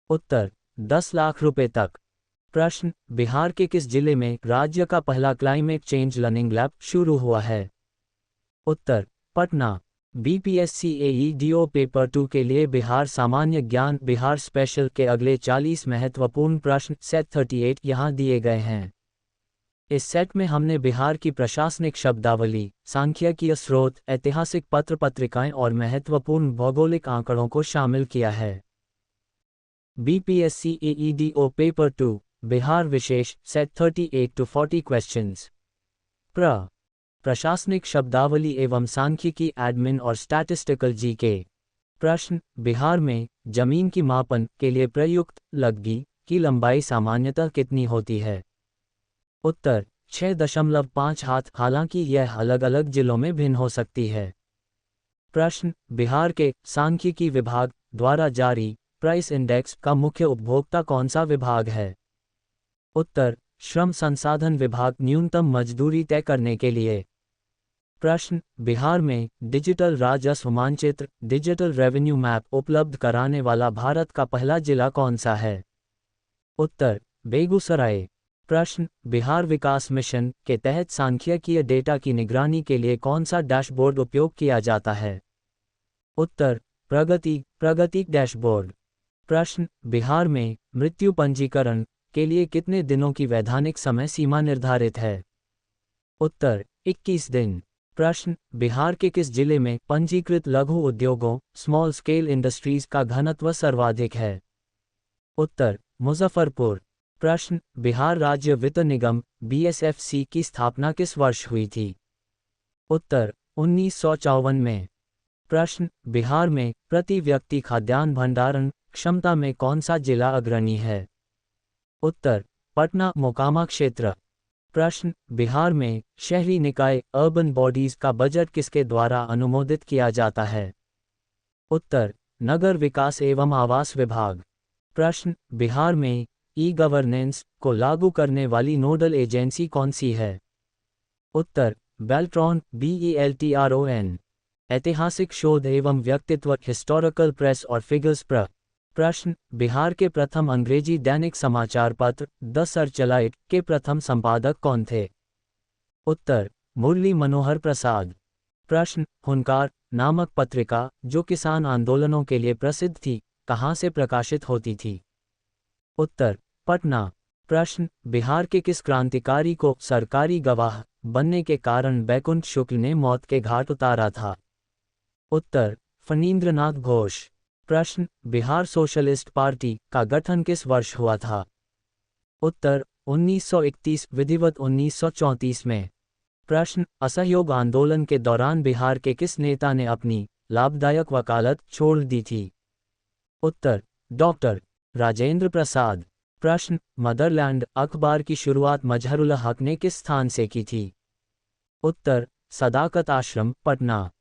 उत्तर, 10 लाख रुपए तक। प्रश्न, बिहार के किस जिले में राज्य का पहला क्लाइमेट चेंज लर्निंग लैब शुरू हुआ है? उत्तर, पटना। BPSC AEDO पेपर 2 के लिए बिहार सामान्य ज्ञान बिहार स्पेशल के अगले 40 महत्वपूर्ण प्रश्न सेट 38 यहाँ दिए गए हैं। इस सेट में हमने बिहार की प्रशासनिक शब्दावली, सांख्यिकीय स्रोत, ऐतिहासिक पत्र पत्रिकाएं और महत्वपूर्ण भौगोलिक आंकड़ों को शामिल किया है। BPSC AEDO पेपर 2 बिहार विशेष सेट 38 to 40 क्वेश्चंस। प्रशासनिक शब्दावली एवं सांख्यिकी एडमिन और स्टैटिस्टिकल GK। प्रश्न, बिहार में जमीन की मापन के लिए प्रयुक्त लगगी की लंबाई सामान्यतः कितनी होती है? उत्तर, 6.5 हाथ, हालांकि यह अलग अलग जिलों में भिन्न हो सकती है। प्रश्न, बिहार के सांख्यिकी विभाग द्वारा जारी प्राइस इंडेक्स का मुख्य उपभोक्ता कौन सा विभाग है? उत्तर, श्रम संसाधन विभाग न्यूनतम मजदूरी तय करने के लिए। प्रश्न, बिहार में डिजिटल राजस्व मानचित्र डिजिटल रेवेन्यू मैप उपलब्ध कराने वाला भारत का पहला जिला कौन सा है? उत्तर, बेगूसराय। प्रश्न, बिहार विकास मिशन के तहत सांख्यिकीय डेटा की निगरानी के लिए कौन सा डैशबोर्ड उपयोग किया जाता है? उत्तर, प्रगति डैशबोर्ड। प्रश्न, बिहार में मृत्यु पंजीकरण के लिए कितने दिनों की वैधानिक समय सीमा निर्धारित है? उत्तर, 21 दिन। प्रश्न, बिहार के किस जिले में पंजीकृत लघु उद्योगों स्मॉल स्केल इंडस्ट्रीज का घनत्व सर्वाधिक है? उत्तर, मुजफ्फरपुर। प्रश्न, बिहार राज्य वित्त निगम BSFC की स्थापना किस वर्ष हुई थी? उत्तर, 1954 में। प्रश्न, बिहार में प्रति व्यक्ति खाद्यान्न भंडारण क्षमता में कौन सा जिला अग्रणी है? उत्तर, पटना मोकामा क्षेत्र। प्रश्न, बिहार में शहरी निकाय अर्बन बॉडीज का बजट किसके द्वारा अनुमोदित किया जाता है? उत्तर, नगर विकास एवं आवास विभाग। प्रश्न, बिहार में ई गवर्नेंस को लागू करने वाली नोडल एजेंसी कौन सी है? उत्तर, बेल्ट्रॉन BELTRON। ऐतिहासिक शोध एवं व्यक्तित्व हिस्टोरिकल प्रेस और फिगर्स प्रश्न, बिहार के प्रथम अंग्रेजी दैनिक समाचार पत्र द सर्चलाइट के प्रथम संपादक कौन थे? उत्तर, मुरली मनोहर प्रसाद। प्रश्न, हुनकार नामक पत्रिका जो किसान आंदोलनों के लिए प्रसिद्ध थी, कहाँ से प्रकाशित होती थी? उत्तर, पटना। प्रश्न, बिहार के किस क्रांतिकारी को सरकारी गवाह बनने के कारण बैकुंठ शुक्ल ने मौत के घाट उतारा था? उत्तर, फणींद्रनाथ घोष। प्रश्न, बिहार सोशलिस्ट पार्टी का गठन किस वर्ष हुआ था? उत्तर, 1931 विधिवत 1934 में। प्रश्न, असहयोग आंदोलन के दौरान बिहार के किस नेता ने अपनी लाभदायक वकालत छोड़ दी थी? उत्तर, डॉक्टर राजेंद्र प्रसाद। प्रश्न, मदरलैंड अखबार की शुरुआत मजहरुल हक ने किस स्थान से की थी? उत्तर, सदाकत आश्रम, पटना।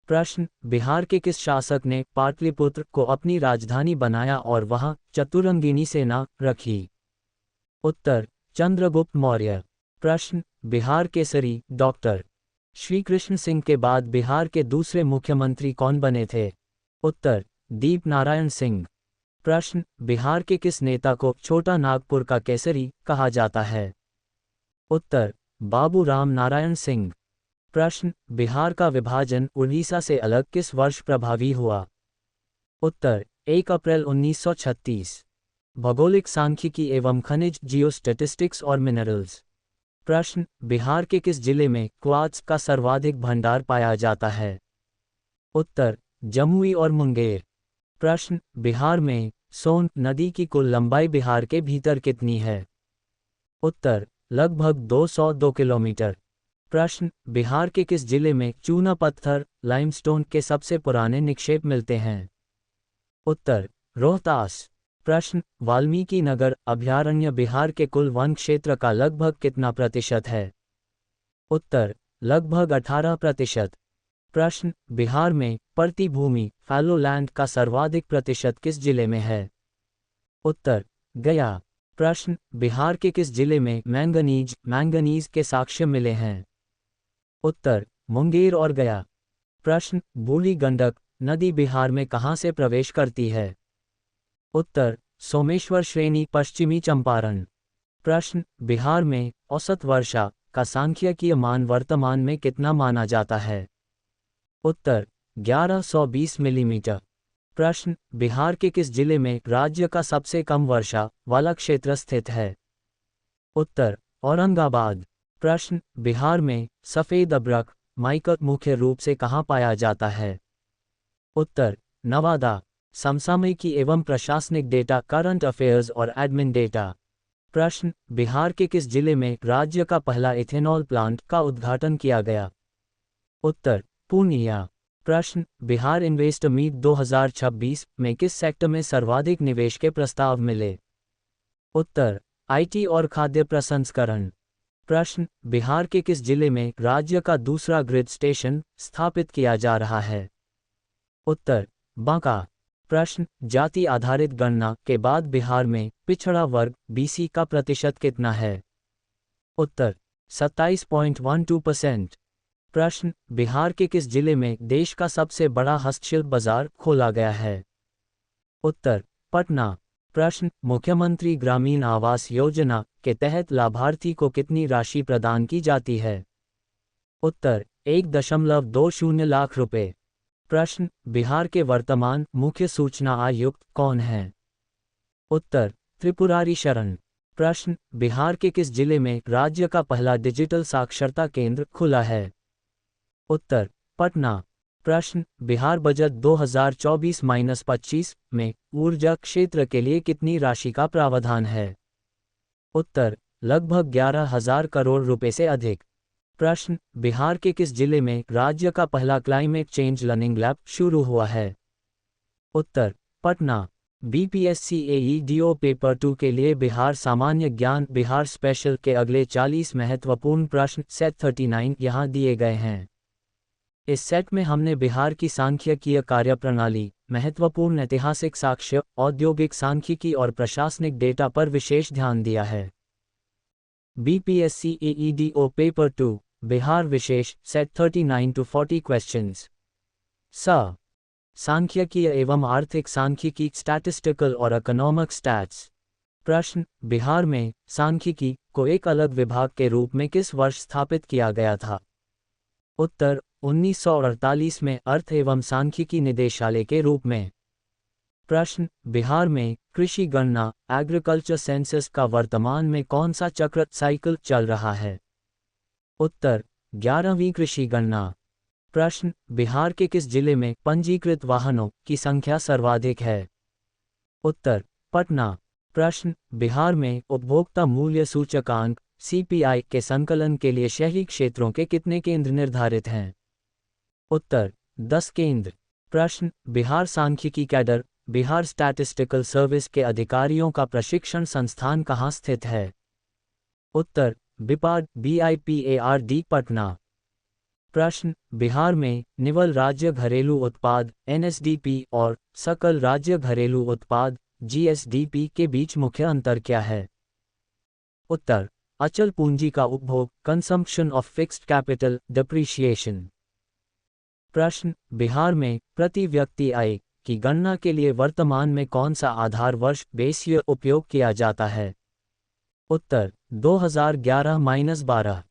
प्रश्न, बिहार के किस शासक ने पाटलिपुत्र को अपनी राजधानी बनाया और वहां चतुरंगिनी सेना रखी? उत्तर, चंद्रगुप्त मौर्य। प्रश्न, बिहार केसरी डॉक्टर श्री कृष्ण सिंह के बाद बिहार के दूसरे मुख्यमंत्री कौन बने थे? उत्तर, दीप नारायण सिंह। प्रश्न, बिहार के किस नेता को छोटा नागपुर का केसरी कहा जाता है? उत्तर, बाबू राम नारायण सिंह। प्रश्न, बिहार का विभाजन उड़ीसा से अलग किस वर्ष प्रभावी हुआ? उत्तर, 1 अप्रैल 1936। भौगोलिक सांख्यिकी एवं खनिज जियोस्टैटिस्टिक्स और मिनरल्स। प्रश्न, बिहार के किस जिले में क्वार्ट्ज का सर्वाधिक भंडार पाया जाता है? उत्तर, जमुई और मुंगेर। प्रश्न, बिहार में सोन नदी की कुल लंबाई बिहार के भीतर कितनी है? उत्तर, लगभग 202 किलोमीटर। प्रश्न, बिहार के किस जिले में चूना पत्थर लाइमस्टोन के सबसे पुराने निक्षेप मिलते हैं? उत्तर, रोहतास। प्रश्न, वाल्मीकि नगर अभयारण्य बिहार के कुल वन क्षेत्र का लगभग कितना प्रतिशत है? उत्तर, लगभग 18%। प्रश्न, बिहार में पड़ती भूमि फैलो लैंड का सर्वाधिक प्रतिशत किस जिले में है? उत्तर, गया। प्रश्न, बिहार के किस जिले में मैंगनीज के साक्ष्य मिले हैं? उत्तर, मुंगेर और गया। प्रश्न, बूढ़ी गंडक नदी बिहार में कहाँ से प्रवेश करती है? उत्तर, सोमेश्वर श्रेणी पश्चिमी चंपारण। प्रश्न, बिहार में औसत वर्षा का सांख्यिकीय मान वर्तमान में कितना माना जाता है? उत्तर, 1120 मिलीमीटर। प्रश्न, बिहार के किस जिले में राज्य का सबसे कम वर्षा वाला क्षेत्र स्थित है? उत्तर, औरंगाबाद। प्रश्न, बिहार में सफ़ेद अभ्रक माइकक मुख्य रूप से कहाँ पाया जाता है? उत्तर, नवादा। समसामयिकी एवं प्रशासनिक डेटा करंट अफेयर्स और एडमिन डेटा। प्रश्न, बिहार के किस जिले में राज्य का पहला इथेनॉल प्लांट का उद्घाटन किया गया? उत्तर, पूर्णिया। प्रश्न, बिहार इन्वेस्ट मीट 2026 में किस सेक्टर में सर्वाधिक निवेश के प्रस्ताव मिले? उत्तर, IT और खाद्य प्रसंस्करण। प्रश्न, बिहार के किस जिले में राज्य का दूसरा ग्रिड स्टेशन स्थापित किया जा रहा है? उत्तर, बांका। प्रश्न, जाति आधारित गणना के बाद बिहार में पिछड़ा वर्ग BC का प्रतिशत कितना है? उत्तर, 27.12%। प्रश्न, बिहार के किस जिले में देश का सबसे बड़ा हस्तशिल्प बाजार खोला गया है? उत्तर, पटना। प्रश्न, मुख्यमंत्री ग्रामीण आवास योजना के तहत लाभार्थी को कितनी राशि प्रदान की जाती है? उत्तर, 1.20 लाख रुपए। प्रश्न, बिहार के वर्तमान मुख्य सूचना आयुक्त कौन हैं? उत्तर, त्रिपुरारी शरण। प्रश्न, बिहार के किस जिले में राज्य का पहला डिजिटल साक्षरता केंद्र खुला है? उत्तर, पटना। प्रश्न, बिहार बजट 2024-25 में ऊर्जा क्षेत्र के लिए कितनी राशि का प्रावधान है? उत्तर, लगभग 11,000 करोड़ रुपए से अधिक। प्रश्न, बिहार के किस जिले में राज्य का पहला क्लाइमेट चेंज लर्निंग लैब शुरू हुआ है? उत्तर, पटना। बीपीएससी एईडीओ पेपर 2 के लिए बिहार सामान्य ज्ञान बिहार स्पेशल के अगले 40 महत्वपूर्ण प्रश्न सेट 39 यहाँ दिए गए हैं। इस सेट में हमने बिहार की सांख्यिकीय कार्यप्रणाली, महत्वपूर्ण ऐतिहासिक साक्ष्य, औद्योगिक सांख्यिकी और प्रशासनिक डेटा पर विशेष ध्यान दिया है। बीपीएससी एईडीओ पेपर 2 बिहार विशेष सेट 39 to 40 क्वेश्चंस। सांख्यिकीय एवं आर्थिक सांख्यिकी स्टैटिस्टिकल और इकोनॉमिक स्टैट्स। प्रश्न, बिहार में सांख्यिकी को एक अलग विभाग के रूप में किस वर्ष स्थापित किया गया था? उत्तर, 1948 में अर्थ एवं सांख्यिकी निदेशालय के रूप में। प्रश्न, बिहार में कृषि गणना एग्रीकल्चर सेंसस का वर्तमान में कौन सा चक्र साइकिल चल रहा है? उत्तर, 11वीं कृषि गणना। प्रश्न, बिहार के किस जिले में पंजीकृत वाहनों की संख्या सर्वाधिक है? उत्तर, पटना। प्रश्न, बिहार में उपभोक्ता मूल्य सूचकांक सीपीआई के संकलन के लिए शहरी क्षेत्रों के कितने केंद्र निर्धारित हैं? उत्तर, 10 केंद्र। प्रश्न, बिहार सांख्यिकी कैडर बिहार स्टैटिस्टिकल सर्विस के अधिकारियों का प्रशिक्षण संस्थान कहाँ स्थित है? उत्तर, बिपाड BIPARD पटना। प्रश्न, बिहार में निवल राज्य घरेलू उत्पाद NSDP और सकल राज्य घरेलू उत्पाद GSDP के बीच मुख्य अंतर क्या है? उत्तर, अचल पूंजी का उपभोग consumption of fixed capital depreciation. प्रश्न, बिहार में प्रति व्यक्ति आय की गणना के लिए वर्तमान में कौन सा आधार वर्ष बेस ईयर उपयोग किया जाता है? उत्तर, 2011-12।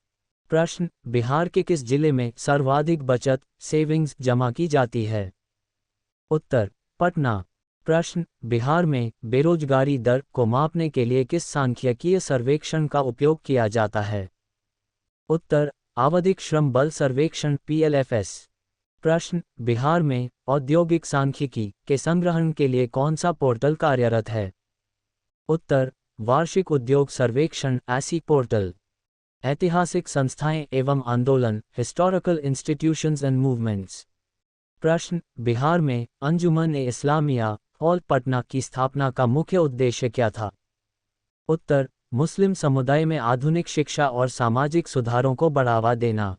प्रश्न, बिहार के किस जिले में सर्वाधिक बचत सेविंग्स जमा की जाती है? उत्तर, पटना। प्रश्न, बिहार में बेरोजगारी दर को मापने के लिए किस सांख्यिकीय सर्वेक्षण का उपयोग किया जाता है? उत्तर, आवधिक श्रम बल सर्वेक्षण PLFS। प्रश्न, बिहार में औद्योगिक सांख्यिकी के संग्रहण के लिए कौन सा पोर्टल कार्यरत है? उत्तर, वार्षिक उद्योग सर्वेक्षण ASI पोर्टल। ऐतिहासिक संस्थाएं एवं आंदोलन हिस्टोरिकल इंस्टीट्यूशंस एंड मूवमेंट्स। प्रश्न, बिहार में अंजुमन-ए-इस्लामिया हॉल पटना की स्थापना का मुख्य उद्देश्य क्या था? उत्तर, मुस्लिम समुदाय में आधुनिक शिक्षा और सामाजिक सुधारों को बढ़ावा देना।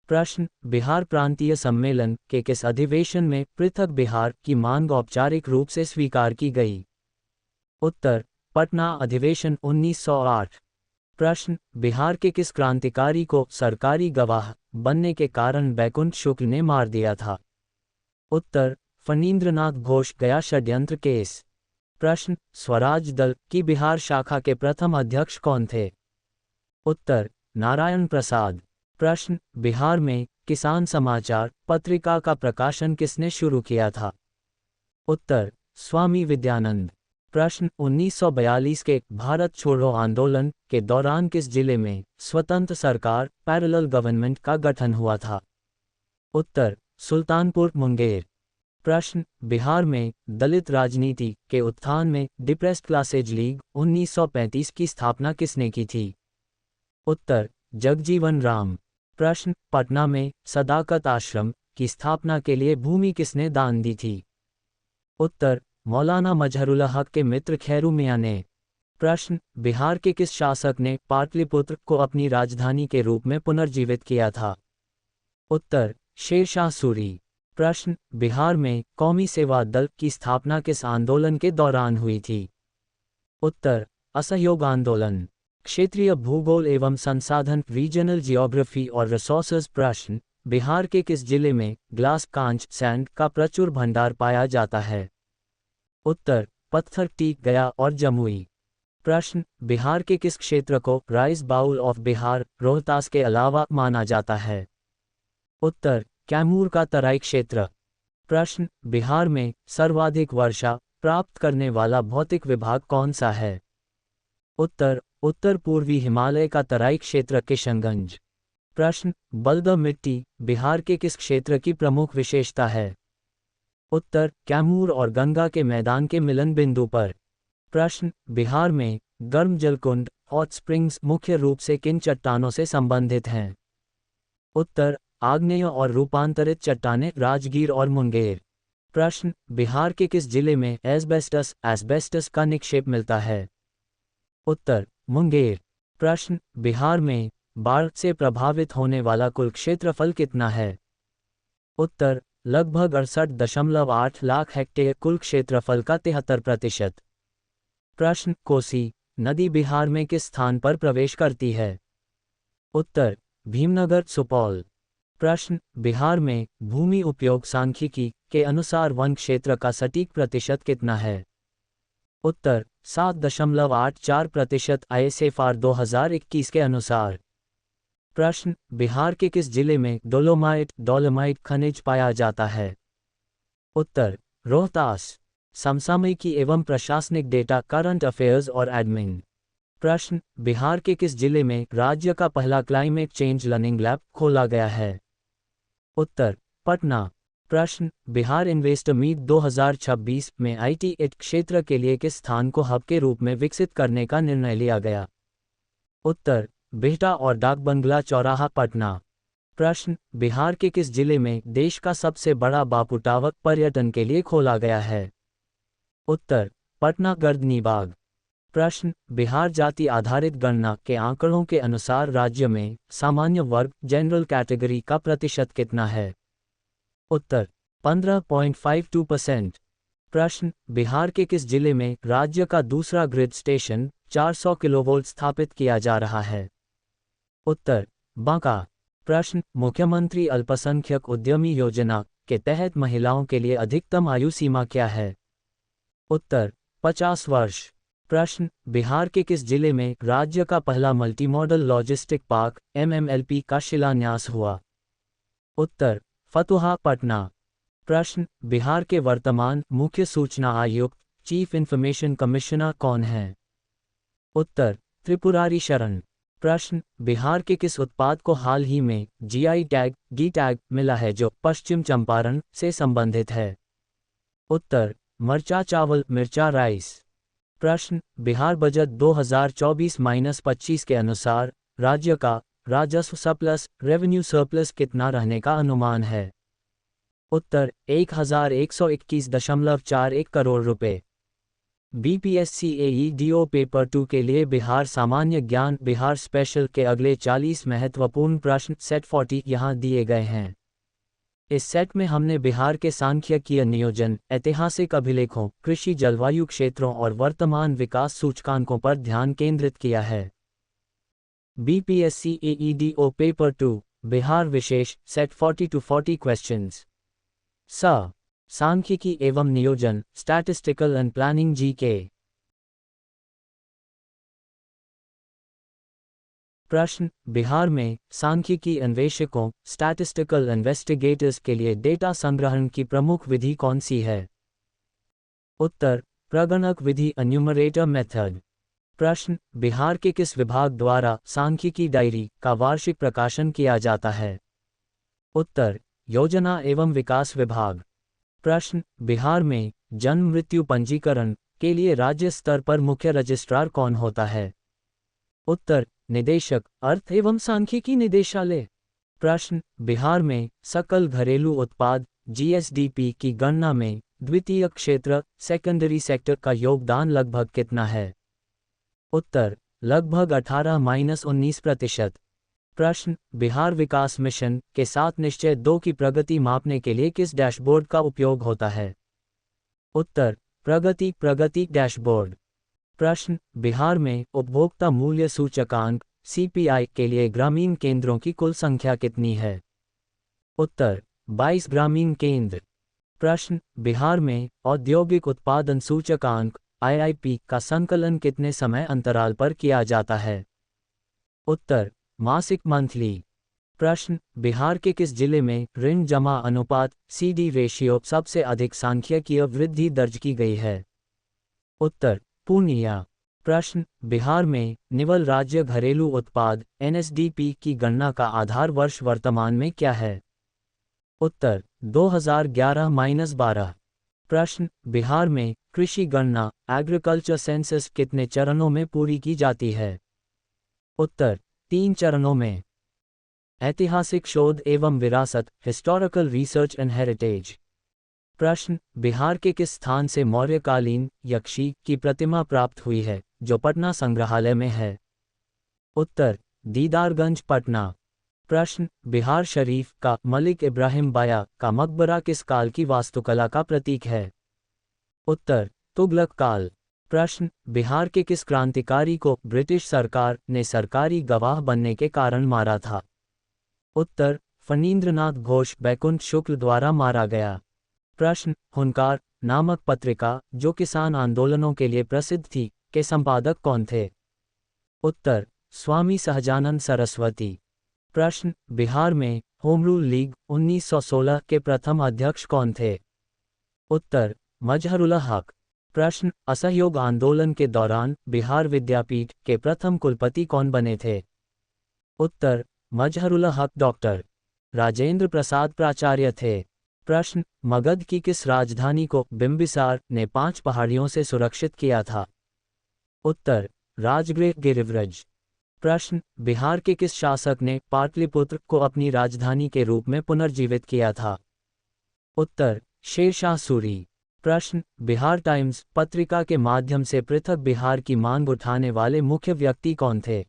प्रश्न, बिहार प्रांतीय सम्मेलन के किस अधिवेशन में पृथक बिहार की मांग औपचारिक रूप से स्वीकार की गई? उत्तर, पटना अधिवेशन 1908। प्रश्न, बिहार के किस क्रांतिकारी को सरकारी गवाह बनने के कारण बैकुंठ शुक्ल ने मार दिया था? उत्तर, फणींद्रनाथ घोष गया षड्यंत्र केस। प्रश्न, स्वराज दल की बिहार शाखा के प्रथम अध्यक्ष कौन थे? उत्तर, नारायण प्रसाद। प्रश्न, बिहार में किसान समाचार पत्रिका का प्रकाशन किसने शुरू किया था? उत्तर, स्वामी विद्यानंद। प्रश्न, 1942 के भारत छोड़ो आंदोलन के दौरान किस जिले में स्वतंत्र सरकार पैरेलल गवर्नमेंट का गठन हुआ था? उत्तर, सुल्तानपुर मुंगेर। प्रश्न, बिहार में दलित राजनीति के उत्थान में डिप्रेस्ड क्लासेज लीग 1935 की स्थापना किसने की थी? उत्तर, जगजीवन राम। प्रश्न, पटना में सदाकत आश्रम की स्थापना के लिए भूमि किसने दान दी थी? उत्तर, मौलाना मजहरुल्लाह हक के मित्र खैरू मियां ने। प्रश्न, बिहार के किस शासक ने पाटलिपुत्र को अपनी राजधानी के रूप में पुनर्जीवित किया था? उत्तर, शेरशाह सूरी। प्रश्न, बिहार में कौमी सेवा दल की स्थापना किस आंदोलन के दौरान हुई थी? उत्तर, असहयोग आंदोलन। क्षेत्रीय भूगोल एवं संसाधन रीजनल जियोग्राफी और रिसोर्सेज। प्रश्न, बिहार के किस जिले में ग्लास कांच सैंड का प्रचुर भंडार पाया जाता है? उत्तर, पत्थर टीक गया और जमुई। प्रश्न, बिहार के किस क्षेत्र को rice bowl of Bihar Rohtas के अलावा माना जाता है? उत्तर, कैमूर का तराई क्षेत्र। प्रश्न, बिहार में सर्वाधिक वर्षा प्राप्त करने वाला भौतिक विभाग कौन सा है? उत्तर, उत्तर पूर्वी हिमालय का तराई क्षेत्र किशनगंज। प्रश्न, बलद मिट्टी बिहार के किस क्षेत्र की प्रमुख विशेषता है? उत्तर, कैमूर और गंगा के मैदान के मिलन बिंदु पर। प्रश्न, बिहार में गर्म जलकुंड हॉट स्प्रिंग्स मुख्य रूप से किन चट्टानों से संबंधित हैं? उत्तर, आग्नेय और रूपांतरित चट्टानें राजगीर और मुंगेर। प्रश्न, बिहार के किस जिले में एस्बेस्टस का निक्षेप मिलता है? उत्तर, मुंगेर। प्रश्न, बिहार में बाढ़ से प्रभावित होने वाला कुल क्षेत्रफल कितना है? उत्तर, लगभग 68.8 लाख हेक्टेयर, कुल क्षेत्रफल का 73%। प्रश्न, कोसी नदी बिहार में किस स्थान पर प्रवेश करती है? उत्तर, भीमनगर, सुपौल। प्रश्न, बिहार में भूमि उपयोग सांख्यिकी के अनुसार वन क्षेत्र का सटीक प्रतिशत कितना है? उत्तर, 7.84% आईएसएफआर 2021 के अनुसार। प्रश्न, बिहार के किस जिले में डोलोमाइट खनिज पाया जाता है? उत्तर, रोहतास। समसामयिकी एवं प्रशासनिक डेटा, करंट अफेयर्स और एडमिन। प्रश्न, बिहार के किस जिले में राज्य का पहला क्लाइमेट चेंज लर्निंग लैब खोला गया है? उत्तर, पटना। प्रश्न, बिहार इन्वेस्टर मीट 2026 में आईटी क्षेत्र के लिए किस स्थान को हब के रूप में विकसित करने का निर्णय लिया गया? उत्तर, बिहटा और डाक बंगला चौराहा, पटना। प्रश्न, बिहार के किस जिले में देश का सबसे बड़ा बापू टावर पर्यटन के लिए खोला गया है? उत्तर, पटना, गर्दनी बाग। प्रश्न, बिहार जाति आधारित गणना के आंकड़ों के अनुसार राज्य में सामान्य वर्ग जनरल कैटेगरी का प्रतिशत कितना है? उत्तर, 15.52%। प्रश्न, बिहार के किस जिले में राज्य का दूसरा ग्रिड स्टेशन 400 किलोवोल्ट स्थापित किया जा रहा है? उत्तर, बांका। प्रश्न, मुख्यमंत्री अल्पसंख्यक उद्यमी योजना के तहत महिलाओं के लिए अधिकतम आयु सीमा क्या है? उत्तर, 50 वर्ष। प्रश्न, बिहार के किस जिले में राज्य का पहला multi modal logistic park MMLP का शिलान्यास हुआ? उत्तर, फतुहा, पटना। प्रश्न, बिहार के वर्तमान मुख्य सूचना आयुक्त चीफ इंफॉर्मेशन कमिश्नर कौन हैं? उत्तर, त्रिपुरारी शरण। प्रश्न, बिहार के किस उत्पाद को हाल ही में GI टैग मिला है जो पश्चिम चंपारण से संबंधित है? उत्तर, मरचा चावल, मिर्चा राइस। प्रश्न, बिहार बजट 2024-25 के अनुसार राज्य का राजस्व सरप्लस रेवेन्यू सरप्लस कितना रहने का अनुमान है? उत्तर, 1121.41 करोड़ रुपए। BPSC AEDO पेपर 2 के लिए बिहार सामान्य ज्ञान बिहार स्पेशल के अगले 40 महत्वपूर्ण प्रश्न सेट 40 यहाँ दिए गए हैं। इस सेट में हमने बिहार के सांख्यिकीय नियोजन, ऐतिहासिक अभिलेखों, कृषि, जलवायु क्षेत्रों और वर्तमान विकास सूचकांकों पर ध्यान केंद्रित किया है। BPSC AEDO पेपर 2 बिहार विशेष सेट 40 to 40 क्वेश्चंस। सांख्यिकी एवं नियोजन, स्टैटिस्टिकल एंड प्लानिंग GK। प्रश्न, बिहार में सांख्यिकी अन्वेषकों स्टैटिस्टिकल इन्वेस्टिगेटर्स के लिए डेटा संग्रहण की प्रमुख विधि कौन सी है? उत्तर, प्रगणक विधि, एन्यूमरेटर मेथड। प्रश्न, बिहार के किस विभाग द्वारा सांख्यिकी डायरी का वार्षिक प्रकाशन किया जाता है? उत्तर, योजना एवं विकास विभाग। प्रश्न, बिहार में जन्म मृत्यु पंजीकरण के लिए राज्य स्तर पर मुख्य रजिस्ट्रार कौन होता है? उत्तर, निदेशक, अर्थ एवं सांख्यिकी निदेशालय। प्रश्न, बिहार में सकल घरेलू उत्पाद GSDP की गणना में द्वितीय क्षेत्र सेकेंडरी सेक्टर का योगदान लगभग कितना है? उत्तर, लगभग 18-19%। प्रश्न, बिहार विकास मिशन के साथ निश्चय 2 की प्रगति मापने के लिए किस डैशबोर्ड का उपयोग होता है? उत्तर, प्रगति डैशबोर्ड। प्रश्न, बिहार में उपभोक्ता मूल्य सूचकांक CPI के लिए ग्रामीण केंद्रों की कुल संख्या कितनी है? उत्तर, 22 ग्रामीण केंद्र। प्रश्न, बिहार में औद्योगिक उत्पादन सूचकांक IIP का संकलन कितने समय अंतराल पर किया जाता है? उत्तर, मासिक, मंथली। प्रश्न, बिहार के किस जिले में ऋण जमा अनुपात CD रेशियो सबसे अधिक सांख्यिकीय वृद्धि दर्ज की गई है? उत्तर, पूर्णिया। प्रश्न, बिहार में निवल राज्य घरेलू उत्पाद NSDP की गणना का आधार वर्ष वर्तमान में क्या है? उत्तर, 2011-12। प्रश्न, बिहार में कृषि गणना एग्रीकल्चर सेंसस कितने चरणों में पूरी की जाती है? उत्तर, 3 चरणों में। ऐतिहासिक शोध एवं विरासत हिस्टोरिकल रिसर्च एंड हेरिटेज। प्रश्न, बिहार के किस स्थान से मौर्यकालीन यक्षी की प्रतिमा प्राप्त हुई है जो पटना संग्रहालय में है? उत्तर, दीदारगंज पटना। प्रश्न, बिहार शरीफ का मलिक इब्राहिम बाया का मकबरा किस काल की वास्तुकला का प्रतीक है? उत्तर, तुगलक काल। प्रश्न, बिहार के किस क्रांतिकारी को ब्रिटिश सरकार ने सरकारी गवाह बनने के कारण मारा था? उत्तर, फणींद्रनाथ घोष बैकुंठ शुक्ल द्वारा मारा गया। प्रश्न, हुनकार नामक पत्रिका जो किसान आंदोलनों के लिए प्रसिद्ध थी के संपादक कौन थे? उत्तर, स्वामी सहजानंद सरस्वती। प्रश्न, बिहार में होम रूल लीग 1916 के प्रथम अध्यक्ष कौन थे? उत्तर, मजहरुल्लाह हक। प्रश्न, असहयोग आंदोलन के दौरान बिहार विद्यापीठ के प्रथम कुलपति कौन बने थे? उत्तर, मजहरुल्लाह हक डॉक्टर राजेंद्र प्रसाद प्राचार्य थे। प्रश्न, मगध की किस राजधानी को बिंबिसार ने 5 पहाड़ियों से सुरक्षित किया था? उत्तर, राजगृह गिरिव्रज। प्रश्न, बिहार के किस शासक ने पाटलिपुत्र को अपनी राजधानी के रूप में पुनर्जीवित किया था? उत्तर, शेरशाह सूरी। प्रश्न, बिहार टाइम्स पत्रिका के माध्यम से पृथक बिहार की मांग उठाने वाले मुख्य व्यक्ति कौन थे?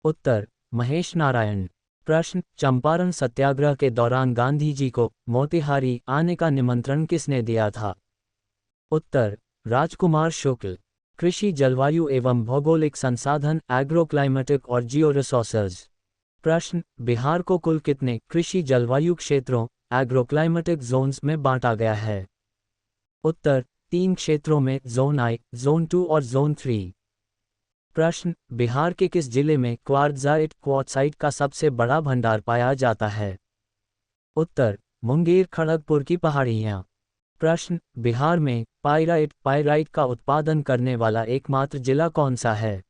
उत्तर, महेश नारायण। प्रश्न, चंपारण सत्याग्रह के दौरान गांधी जी को मोतिहारी आने का निमंत्रण किसने दिया था? उत्तर, राजकुमार शुक्ल। कृषि, जलवायु एवं भौगोलिक संसाधन एग्रोक्लाइमेटिक और जियो रिसोर्सेज। प्रश्न, बिहार को कुल कितने कृषि जलवायु क्षेत्रों एग्रोक्लाइमेटिक जोन्स में बांटा गया है? उत्तर, 3 क्षेत्रों में, जोन आई, जोन 2 और जोन 3। प्रश्न, बिहार के किस जिले में क्वार्ट्जाइट का सबसे बड़ा भंडार पाया जाता है? उत्तर, मुंगेर खड़गपुर की पहाड़ियाँ। प्रश्न, बिहार में पाइराइट का उत्पादन करने वाला एकमात्र जिला कौन सा है?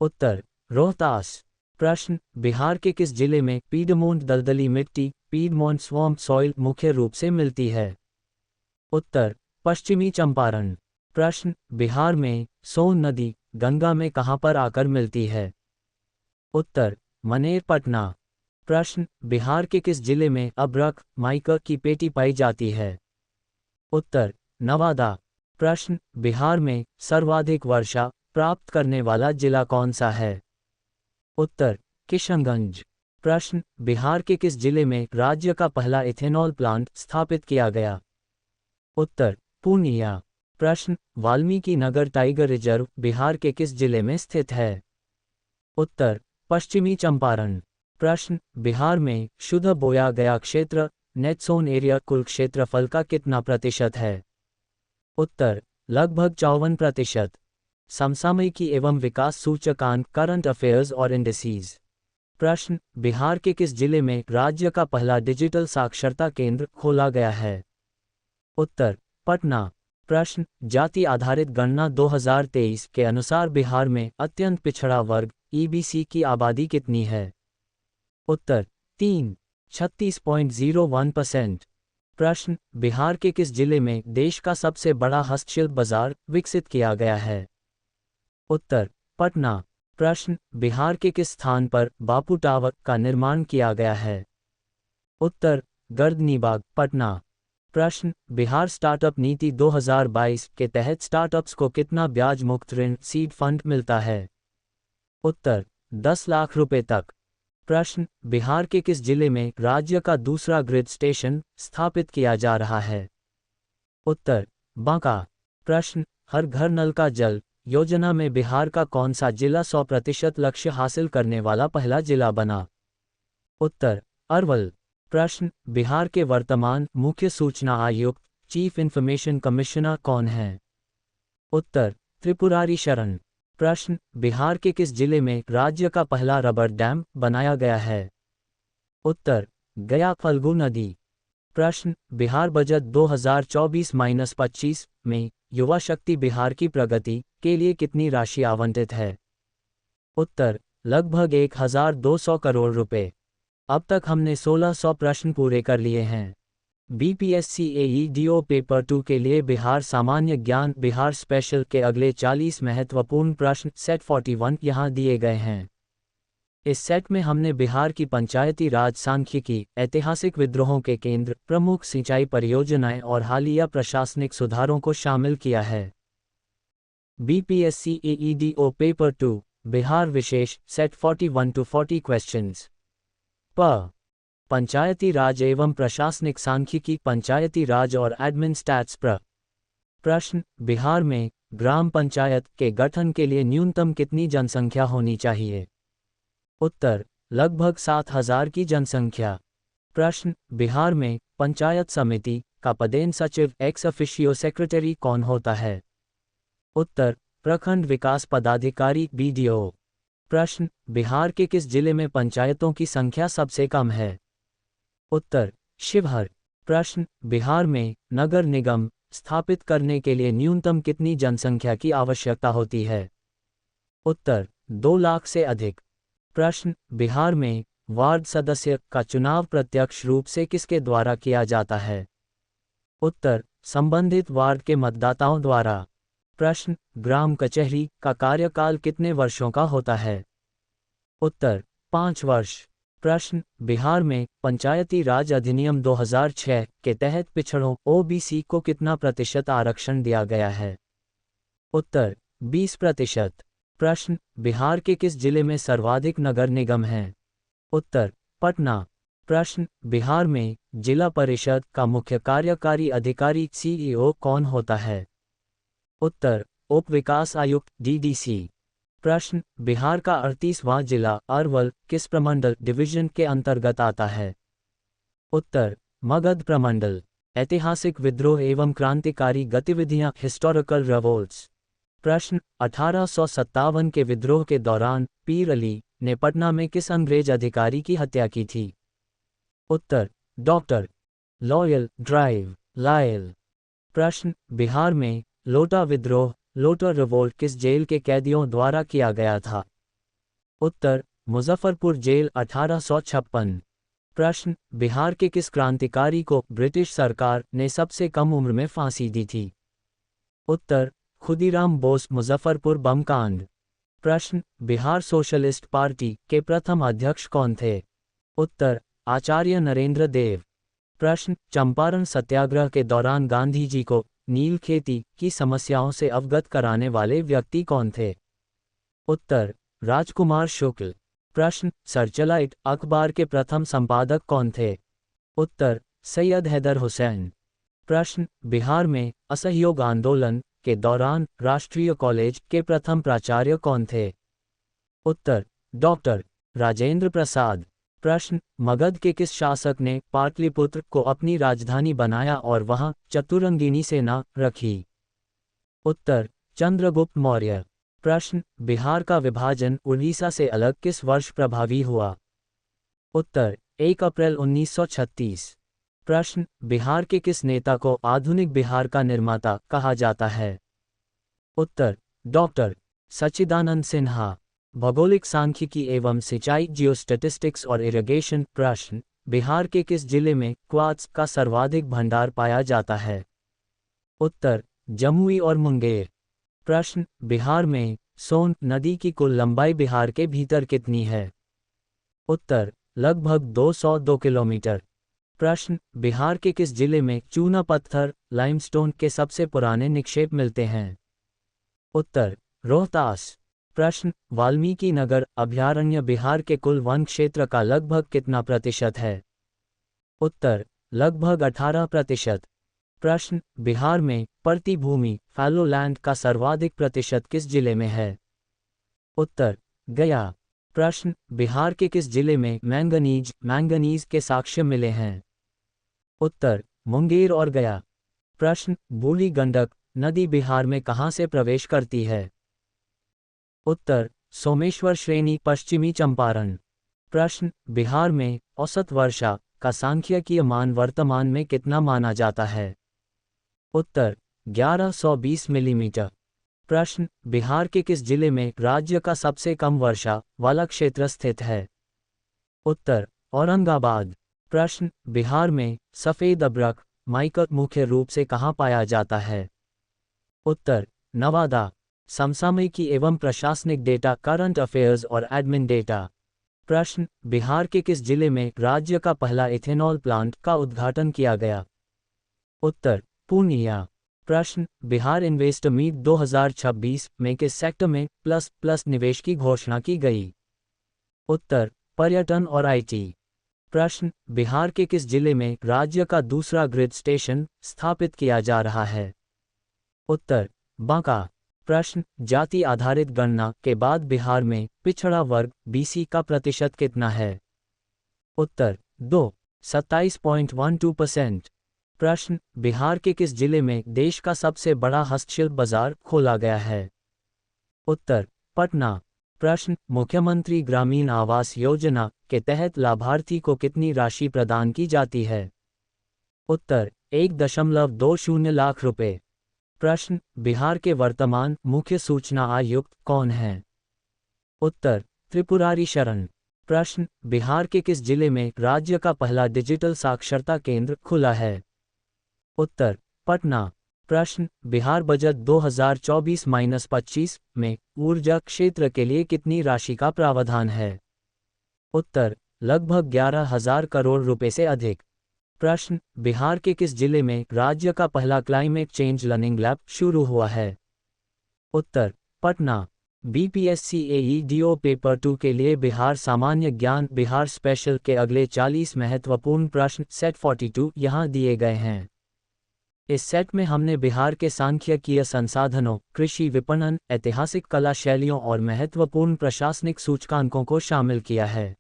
उत्तर, रोहतास। प्रश्न, बिहार के किस जिले में पीडमोंट दलदली मिट्टी पीडमोंट स्वैम्प सॉइल मुख्य रूप से मिलती है? उत्तर, पश्चिमी चंपारण। प्रश्न, बिहार में सोन नदी गंगा में कहाँ पर आकर मिलती है? उत्तर, मनेर पटना। प्रश्न, बिहार के किस जिले में अभ्रक माइका की पेटी पाई जाती है? उत्तर, नवादा। प्रश्न, बिहार में सर्वाधिक वर्षा प्राप्त करने वाला जिला कौन सा है? उत्तर, किशनगंज। प्रश्न, बिहार के किस जिले में राज्य का पहला इथेनॉल प्लांट स्थापित किया गया? उत्तर, पूर्णिया। प्रश्न, वाल्मीकि नगर टाइगर रिजर्व बिहार के किस जिले में स्थित है? उत्तर, पश्चिमी चंपारण। प्रश्न, बिहार में शुद्ध बोया गया क्षेत्र नेट सोन एरिया कुल क्षेत्रफल का कितना प्रतिशत है? उत्तर, लगभग 54%। समसामयिकी एवं विकास सूचकांक करंट अफेयर्स और इंडिसेज। प्रश्न, बिहार के किस जिले में राज्य का पहला डिजिटल साक्षरता केंद्र खोला गया है? उत्तर, पटना। प्रश्न, जाति आधारित गणना 2023 के अनुसार बिहार में अत्यंत पिछड़ा वर्ग ईबीसी की आबादी कितनी है? उत्तर, 36.01%। प्रश्न, बिहार के किस जिले में देश का सबसे बड़ा हस्तशिल्प बाजार विकसित किया गया है? उत्तर, पटना। प्रश्न, बिहार के किस स्थान पर बापू टावर का निर्माण किया गया है? उत्तर, गर्दनीबाग, पटना। प्रश्न, बिहार स्टार्टअप नीति 2022 के तहत स्टार्टअप्स को कितना ब्याज मुक्त ऋण सीड फंड मिलता है? उत्तर, 10 लाख रुपए तक। प्रश्न, बिहार के किस जिले में राज्य का दूसरा ग्रिड स्टेशन स्थापित किया जा रहा है? उत्तर, बांका। प्रश्न, हर घर नल का जल योजना में बिहार का कौन सा जिला 100% लक्ष्य हासिल करने वाला पहला जिला बना? उत्तर, अरवल। प्रश्न, बिहार के वर्तमान मुख्य सूचना आयुक्त चीफ इंफॉर्मेशन कमिश्नर कौन हैं? उत्तर, त्रिपुरारी शरण। प्रश्न, बिहार के किस जिले में राज्य का पहला रबर डैम बनाया गया है? उत्तर, गया फल्गु नदी। प्रश्न, बिहार बजट 2024-25 में युवा शक्ति बिहार की प्रगति के लिए कितनी राशि आवंटित है? उत्तर, लगभग 1200 करोड़ रुपए। अब तक हमने 1600 प्रश्न पूरे कर लिए हैं। बीपीएससी एईडीओ पेपर 2 के लिए बिहार सामान्य ज्ञान बिहार स्पेशल के अगले 40 महत्वपूर्ण प्रश्न सेट 41 यहाँ दिए गए हैं। इस सेट में हमने बिहार की पंचायती राज सांख्यिकी, ऐतिहासिक विद्रोहों के केंद्र, प्रमुख सिंचाई परियोजनाएं और हालिया प्रशासनिक सुधारों को शामिल किया है। बीपीएससी एईडीओ पेपर 2 बिहार विशेष set 41 to 40 questions. Panchayati Raj एवं प्रशासनिक सांख्यिकी, पंचायती राज और एडमिन स्टैट्स। प्रश्न, बिहार में ग्राम पंचायत के गठन के लिए न्यूनतम कितनी जनसंख्या होनी चाहिए? उत्तर, लगभग 7,000 की जनसंख्या। प्रश्न, बिहार में पंचायत समिति का पदेन सचिव एक्स ऑफिशियो सेक्रेटरी कौन होता है? उत्तर, प्रखंड विकास पदाधिकारी बीडीओ। प्रश्न, बिहार के किस जिले में पंचायतों की संख्या सबसे कम है? उत्तर, शिवहर। प्रश्न, बिहार में नगर निगम स्थापित करने के लिए न्यूनतम कितनी जनसंख्या की आवश्यकता होती है? उत्तर, 2 लाख से अधिक। प्रश्न, बिहार में वार्ड सदस्य का चुनाव प्रत्यक्ष रूप से किसके द्वारा किया जाता है? उत्तर, संबंधित वार्ड के मतदाताओं द्वारा। प्रश्न, ग्राम कचहरी का कार्यकाल कितने वर्षों का होता है? उत्तर, 5 वर्ष। प्रश्न, बिहार में पंचायती राज अधिनियम 2006 के तहत पिछड़ों ओबीसी को कितना प्रतिशत आरक्षण दिया गया है? उत्तर, 20%। प्रश्न, बिहार के किस जिले में सर्वाधिक नगर निगम हैं? उत्तर, पटना। प्रश्न, बिहार में जिला परिषद का मुख्य कार्यकारी अधिकारी सीईओ कौन होता है? उत्तर, उप विकास आयुक्त डीडीसी। प्रश्न, बिहार का 38वां जिला अरवल किस प्रमंडल डिवीजन के अंतर्गत आता है? उत्तर, मगध प्रमंडल। ऐतिहासिक विद्रोह एवं क्रांतिकारी गतिविधियां, हिस्टोरिकल रिवोल्ट्स। प्रश्न, 1857 के विद्रोह के दौरान पीर अली ने पटना में किस अंग्रेज अधिकारी की हत्या की थी? उत्तर, डॉक्टर लॉयल ड्राइव लायल। प्रश्न, बिहार में लोटा विद्रोह लोटर रिवोल्ट किस जेल के कैदियों द्वारा किया गया था? उत्तर, मुजफ्फरपुर जेल 1856। प्रश्न, बिहार के किस क्रांतिकारी को ब्रिटिश सरकार ने सबसे कम उम्र में फांसी दी थी? उत्तर, खुदीराम बोस मुजफ्फरपुर बम कांड। प्रश्न, बिहार सोशलिस्ट पार्टी के प्रथम अध्यक्ष कौन थे? उत्तर, आचार्य नरेंद्र देव। प्रश्न, चंपारण सत्याग्रह के दौरान गांधी जी को नील खेती की समस्याओं से अवगत कराने वाले व्यक्ति कौन थे? उत्तर, राजकुमार शुक्ल। प्रश्न, सर्चलाइट अखबार के प्रथम संपादक कौन थे? उत्तर, सैयद हैदर हुसैन। प्रश्न, बिहार में असहयोग आंदोलन के दौरान राष्ट्रीय कॉलेज के प्रथम प्राचार्य कौन थे? उत्तर, डॉक्टर राजेंद्र प्रसाद। प्रश्न, मगध के किस शासक ने पाटलिपुत्र को अपनी राजधानी बनाया और वहां चतुरंगिनी सेना रखी? उत्तर, चंद्रगुप्त मौर्य। प्रश्न, बिहार का विभाजन उड़ीसा से अलग किस वर्ष प्रभावी हुआ? उत्तर, 1 अप्रैल 1936। प्रश्न, बिहार के किस नेता को आधुनिक बिहार का निर्माता कहा जाता है? उत्तर, डॉक्टर सच्चिदानंद सिन्हा। भौगोलिक सांख्यिकी एवं सिंचाई जियोस्टैटिस्टिक्स और इरिगेशन। प्रश्न, बिहार के किस जिले में क्वार्ट्ज का सर्वाधिक भंडार पाया जाता है? उत्तर, जमुई और मुंगेर। प्रश्न, बिहार में सोन नदी की कुल लंबाई बिहार के भीतर कितनी है? उत्तर, लगभग 202 किलोमीटर। प्रश्न, बिहार के किस जिले में चूना पत्थर लाइमस्टोन के सबसे पुराने निक्षेप मिलते हैं? उत्तर, रोहतास। प्रश्न, वाल्मीकि नगर अभयारण्य बिहार के कुल वन क्षेत्र का लगभग कितना प्रतिशत है? उत्तर, लगभग 18%। प्रश्न, बिहार में परती भूमि फैलो लैंड का सर्वाधिक प्रतिशत किस जिले में है? उत्तर, गया। प्रश्न, बिहार के किस जिले में मैंगनीज के साक्ष्य मिले हैं? उत्तर, मुंगेर और गया। प्रश्न, बूढ़ी गंडक नदी बिहार में कहां से प्रवेश करती है? उत्तर, सोमेश्वर श्रेणी पश्चिमी चंपारण। प्रश्न, बिहार में औसत वर्षा का सांख्यिकीय मान वर्तमान में कितना माना जाता है? उत्तर, 1120 मिलीमीटर। प्रश्न, बिहार के किस जिले में राज्य का सबसे कम वर्षा वाला क्षेत्र स्थित है? उत्तर, औरंगाबाद। प्रश्न, बिहार में सफेद अभ्रक माइकक मुख्य रूप से कहाँ पाया जाता है? उत्तर, नवादा। समसामयिकी एवं प्रशासनिक डेटा, करंट अफेयर्स और एडमिन डेटा। प्रश्न, बिहार के किस जिले में राज्य का पहला इथेनॉल प्लांट का उद्घाटन किया गया? उत्तर, पूर्णिया। प्रश्न, बिहार इन्वेस्ट मीट 2026 में किस सेक्टर में प्लस निवेश की घोषणा की गई? उत्तर, पर्यटन और आईटी। प्रश्न, बिहार के किस जिले में राज्य का दूसरा ग्रिड स्टेशन स्थापित किया जा रहा है? उत्तर, बांका। प्रश्न, जाति आधारित गणना के बाद बिहार में पिछड़ा वर्ग बीसी का प्रतिशत कितना है? उत्तर, 27.12%। प्रश्न, बिहार के किस जिले में देश का सबसे बड़ा हस्तशिल्प बाजार खोला गया है? उत्तर, पटना। प्रश्न, मुख्यमंत्री ग्रामीण आवास योजना के तहत लाभार्थी को कितनी राशि प्रदान की जाती है? उत्तर, 1.20 लाख रुपए। प्रश्न, बिहार के वर्तमान मुख्य सूचना आयुक्त कौन हैं? उत्तर, त्रिपुरारी शरण। प्रश्न, बिहार के किस जिले में राज्य का पहला डिजिटल साक्षरता केंद्र खुला है? उत्तर, पटना। प्रश्न, बिहार बजट 2024-25 में ऊर्जा क्षेत्र के लिए कितनी राशि का प्रावधान है? उत्तर, लगभग 11,000 करोड़ रुपए से अधिक। प्रश्न, बिहार के किस जिले में राज्य का पहला क्लाइमेट चेंज लर्निंग लैब शुरू हुआ है? उत्तर, पटना। बीपीएससी एईडीओ पेपर 2 के लिए बिहार सामान्य ज्ञान बिहार स्पेशल के अगले 40 महत्वपूर्ण प्रश्न सेट 42 यहाँ दिए गए हैं। इस सेट में हमने बिहार के सांख्यिकीय संसाधनों, कृषि विपणन, ऐतिहासिक कला शैलियों और महत्वपूर्ण प्रशासनिक सूचकांकों को शामिल किया है।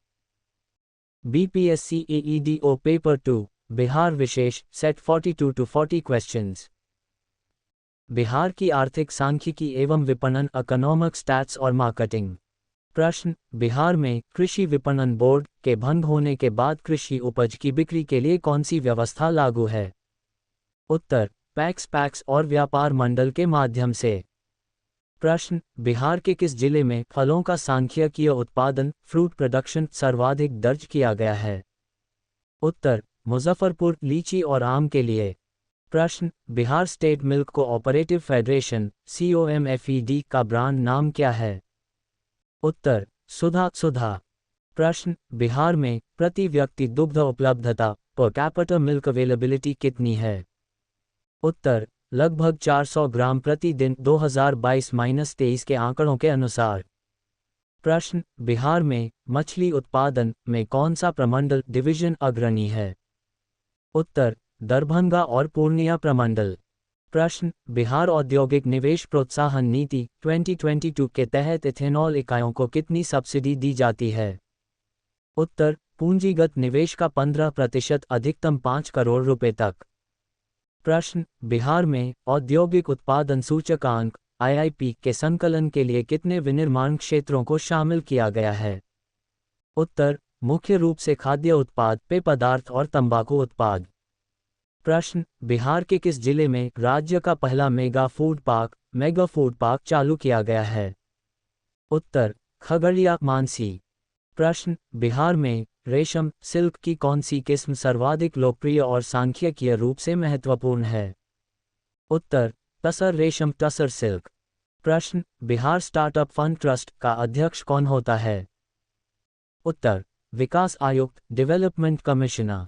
बीपीएससी एईडीओ पेपर 2 बिहार विशेष सेट 42 to 40 क्वेश्चंस। बिहार की आर्थिक सांख्यिकी एवं विपणन इकोनॉमिक स्टैट्स और मार्केटिंग। प्रश्न, बिहार में कृषि विपणन बोर्ड के भंग होने के बाद कृषि उपज की बिक्री के लिए कौन सी व्यवस्था लागू है? उत्तर, पैक्स और व्यापार मंडल के माध्यम से। प्रश्न, बिहार के किस जिले में फलों का सांख्यिकीय उत्पादन फ्रूट प्रोडक्शन सर्वाधिक दर्ज किया गया है? उत्तर, मुजफ्फरपुर लीची और आम के लिए। प्रश्न, Bihar state milk cooperative federation COMFED का ब्रांड नाम क्या है? उत्तर, सुधा। प्रश्न, बिहार में प्रति व्यक्ति दुग्ध उपलब्धता पर कैपिटा मिल्क अवेलेबिलिटी कितनी है? उत्तर, लगभग 400 ग्राम प्रति दिन 2022-23 के आंकड़ों के अनुसार। प्रश्न, बिहार में मछली उत्पादन में कौन सा प्रमंडल डिवीजन अग्रणी है? उत्तर, दरभंगा और पूर्णिया प्रमंडल। प्रश्न, बिहार औद्योगिक निवेश प्रोत्साहन नीति 2022 के तहत इथेनॉल इकाइयों को कितनी सब्सिडी दी जाती है? उत्तर, पूंजीगत निवेश का 15% अधिकतम 5 करोड़ रुपए तक। प्रश्न, बिहार में औद्योगिक उत्पादन सूचकांक IIP के संकलन के लिए कितने विनिर्माण क्षेत्रों को शामिल किया गया है? उत्तर, मुख्य रूप से खाद्य उत्पाद, पेय पदार्थ और तंबाकू उत्पाद। प्रश्न, बिहार के किस जिले में राज्य का पहला मेगा फूड पार्क चालू किया गया है? उत्तर, खगड़िया मानसी। प्रश्न, बिहार में रेशम सिल्क की कौन सी किस्म सर्वाधिक लोकप्रिय और सांख्यिकीय रूप से महत्वपूर्ण है? उत्तर, टसर रेशम टसर सिल्क। प्रश्न, बिहार स्टार्टअप फंड ट्रस्ट का अध्यक्ष कौन होता है? उत्तर, विकास आयुक्त डेवलपमेंट कमिश्नर।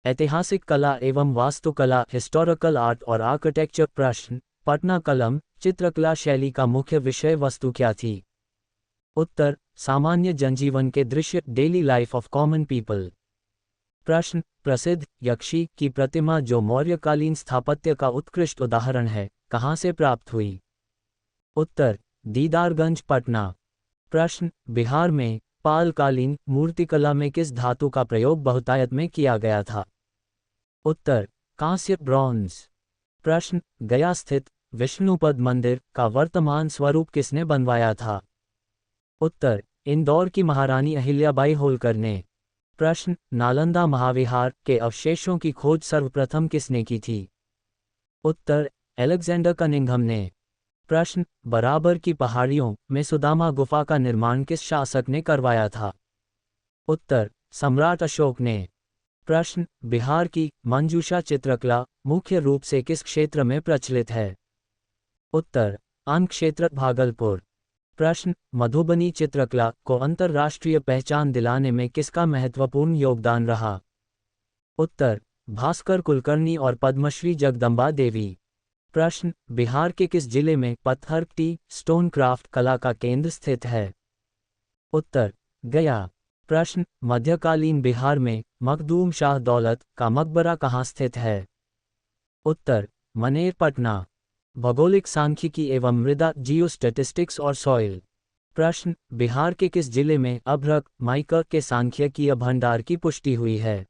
ऐतिहासिक कला एवं वास्तुकला हिस्टोरिकल आर्ट और आर्किटेक्चर। प्रश्न, पटना कलम चित्रकला शैली का मुख्य विषय वस्तु क्या थी? उत्तर, सामान्य जनजीवन के दृश्य daily life of common people. प्रश्न, प्रसिद्ध यक्षी की प्रतिमा जो मौर्यकालीन स्थापत्य का उत्कृष्ट उदाहरण है, कहाँ से प्राप्त हुई? उत्तर, दीदारगंज पटना। प्रश्न, बिहार में पालकालीन मूर्तिकला में किस धातु का प्रयोग बहुतायत में किया गया था? उत्तर, कांस्य ब्रॉन्ज। प्रश्न, गया स्थित विष्णुपद मंदिर का वर्तमान स्वरूप किसने बनवाया था? उत्तर, इंदौर की महारानी अहिल्याबाई होलकर ने। प्रश्न, नालंदा महाविहार के अवशेषों की खोज सर्वप्रथम किसने की थी? उत्तर, अलेक्जेंडर कनिंघम ने। प्रश्न, बराबर की पहाड़ियों में सुदामा गुफा का निर्माण किस शासक ने करवाया था? उत्तर, सम्राट अशोक ने। प्रश्न, बिहार की मंजूषा चित्रकला मुख्य रूप से किस क्षेत्र में प्रचलित है? उत्तर, आन क्षेत्र भागलपुर। प्रश्न, मधुबनी चित्रकला को अंतर्राष्ट्रीय पहचान दिलाने में किसका महत्वपूर्ण योगदान रहा? उत्तर, भास्कर कुलकर्णी और पद्मश्री जगदम्बा देवी। प्रश्न, बिहार के किस जिले में पत्थर टी स्टोन क्राफ्ट कला का केंद्र स्थित है? उत्तर, गया। प्रश्न, मध्यकालीन बिहार में मखदूम शाह दौलत का मकबरा कहाँ स्थित है? उत्तर, मनेर, पटना। भौगोलिक सांख्यिकी एवं मृदा जियोस्टैटिस्टिक्स और सॉइल। प्रश्न, बिहार के किस जिले में अभ्रक माइका के सांख्यिकीय भंडार की पुष्टि हुई है?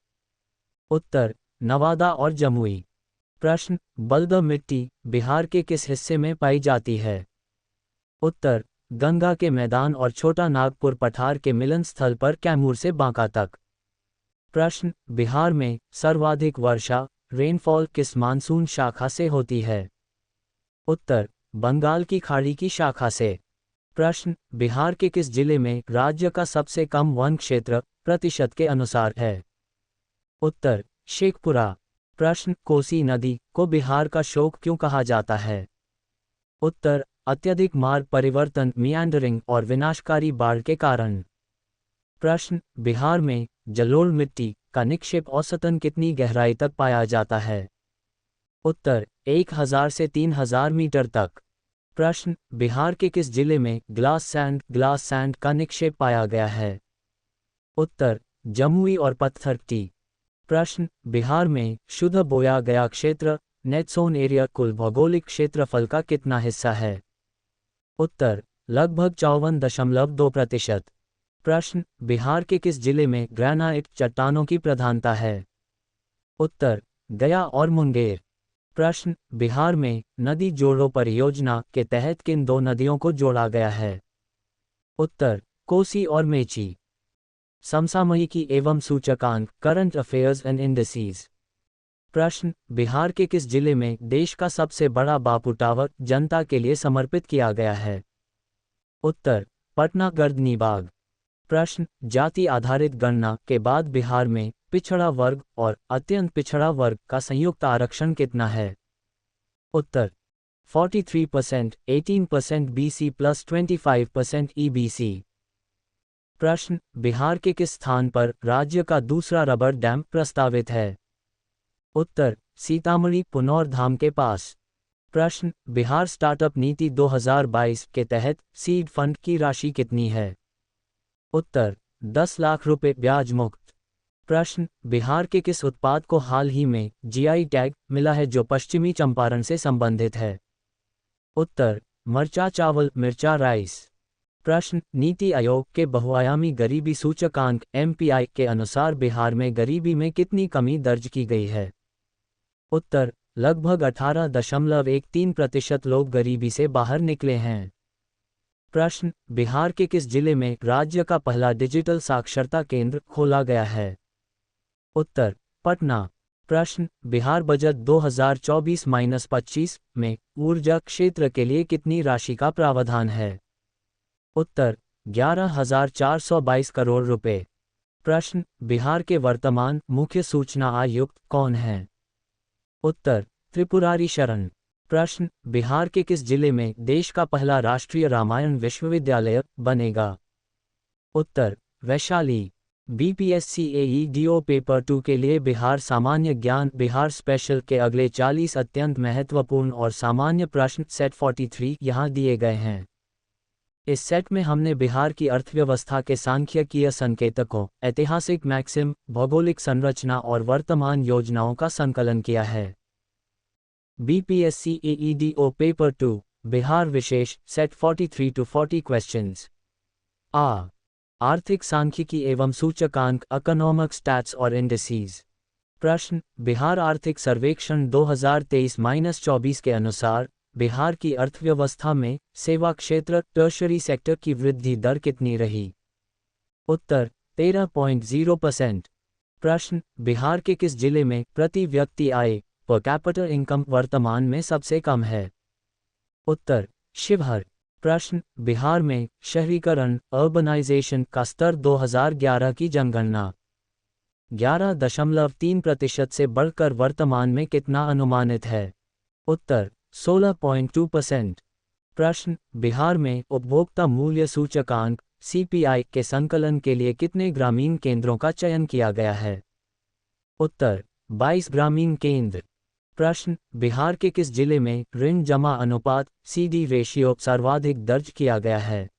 उत्तर, नवादा और जमुई। प्रश्न, बलद मिट्टी बिहार के किस हिस्से में पाई जाती है? उत्तर, गंगा के मैदान और छोटा नागपुर पठार के मिलन स्थल पर कैमूर से बांका तक। प्रश्न, बिहार में सर्वाधिक वर्षा रेनफॉल किस मानसून शाखा से होती है? उत्तर, बंगाल की खाड़ी की शाखा से। प्रश्न, बिहार के किस जिले में राज्य का सबसे कम वन क्षेत्र प्रतिशत के अनुसार है? उत्तर, शेखपुरा। प्रश्न, कोसी नदी को बिहार का शोक क्यों कहा जाता है? उत्तर, अत्यधिक मार्ग परिवर्तन मियांडरिंग और विनाशकारी बाढ़ के कारण। प्रश्न, बिहार में जलोढ़ मिट्टी का निक्षेप औसतन कितनी गहराई तक पाया जाता है? उत्तर, 1000 से 3000 मीटर तक। प्रश्न, बिहार के किस जिले में ग्लास सैंड का निक्षेप पाया गया है? उत्तर, जमुई और पत्थर टी। प्रश्न, बिहार में शुद्ध बोया गया क्षेत्र नेट सोन एरिया कुल भौगोलिक क्षेत्रफल का कितना हिस्सा है? उत्तर, लगभग 54.2%। प्रश्न, बिहार के किस जिले में ग्रेनाइट चट्टानों की प्रधानता है? उत्तर, गया और मुंगेर। प्रश्न, बिहार में नदी जोड़ो परियोजना के तहत किन दो नदियों को जोड़ा गया है? उत्तर, कोसी और मेची। समसामयिकी एवं सूचकांक करंट अफेयर्स एंड इंडिसेस। प्रश्न, बिहार के किस जिले में देश का सबसे बड़ा बापू टावर जनता के लिए समर्पित किया गया है? उत्तर, पटना गर्दनी बाग। प्रश्न, जाति आधारित गणना के बाद बिहार में पिछड़ा वर्ग और अत्यंत पिछड़ा वर्ग का संयुक्त आरक्षण कितना है? उत्तर, 43%, 18% BC प्लस 25% EBC। प्रश्न, बिहार के किस स्थान पर राज्य का दूसरा रबर डैम प्रस्तावित है? उत्तर, सीतामढ़ी पुनौरधाम के पास। प्रश्न, बिहार स्टार्टअप नीति 2022 के तहत सीड फंड की राशि कितनी है? उत्तर, 10 लाख रुपए ब्याज मुक्त। प्रश्न, बिहार के किस उत्पाद को हाल ही में जीआई टैग मिला है जो पश्चिमी चंपारण से संबंधित है? उत्तर, मरचा चावल मिर्चा राइस। प्रश्न, नीति आयोग के बहुआयामी गरीबी सूचकांक MPI के अनुसार बिहार में गरीबी में कितनी कमी दर्ज की गई है? उत्तर, लगभग 18.13% लोग गरीबी से बाहर निकले हैं। प्रश्न, बिहार के किस जिले में राज्य का पहला डिजिटल साक्षरता केंद्र खोला गया है? उत्तर, पटना। प्रश्न, बिहार बजट 2024-25 में ऊर्जा क्षेत्र के लिए कितनी राशि का प्रावधान है? उत्तर, 11,422 करोड़ रुपए। प्रश्न, बिहार के वर्तमान मुख्य सूचना आयुक्त कौन हैं? उत्तर, त्रिपुरारी शरण। प्रश्न, बिहार के किस जिले में देश का पहला राष्ट्रीय रामायण विश्वविद्यालय बनेगा? उत्तर, वैशाली। BPSC AEDO पेपर 2 के लिए बिहार सामान्य ज्ञान बिहार स्पेशल के अगले 40 अत्यंत महत्वपूर्ण और सामान्य प्रश्न सेट 43 यहाँ दिए गए हैं। इस सेट में हमने बिहार की अर्थव्यवस्था के सांख्यिकीय संकेतकों, ऐतिहासिक मैक्सिम, भौगोलिक संरचना और वर्तमान योजनाओं का संकलन किया है। BPSC AEDO पेपर 2 बिहार विशेष सेट 43 to 40 क्वेश्चंस। आर्थिक सांख्यिकी एवं सूचकांक इकोनॉमिक स्टैट्स और इंडिसेस। प्रश्न, बिहार आर्थिक सर्वेक्षण 2023-24 के अनुसार बिहार की अर्थव्यवस्था में सेवा क्षेत्र टर्शरी सेक्टर की वृद्धि दर कितनी रही? उत्तर, 13.0%। प्रश्न, बिहार के किस जिले में प्रति व्यक्ति आय पर कैपिटा इनकम वर्तमान में सबसे कम है? उत्तर, शिवहर। प्रश्न, बिहार में शहरीकरण अर्बनाइजेशन का स्तर 2011 की जनगणना 11.3% से बढ़कर वर्तमान में कितना अनुमानित है? उत्तर, 16.2%। प्रश्न, बिहार में उपभोक्ता मूल्य सूचकांक सीपीआई के संकलन के लिए कितने ग्रामीण केंद्रों का चयन किया गया है? उत्तर, 22 ग्रामीण केंद्र। प्रश्न, बिहार के किस जिले में ऋण जमा अनुपात सीडी रेशियो सर्वाधिक दर्ज किया गया है?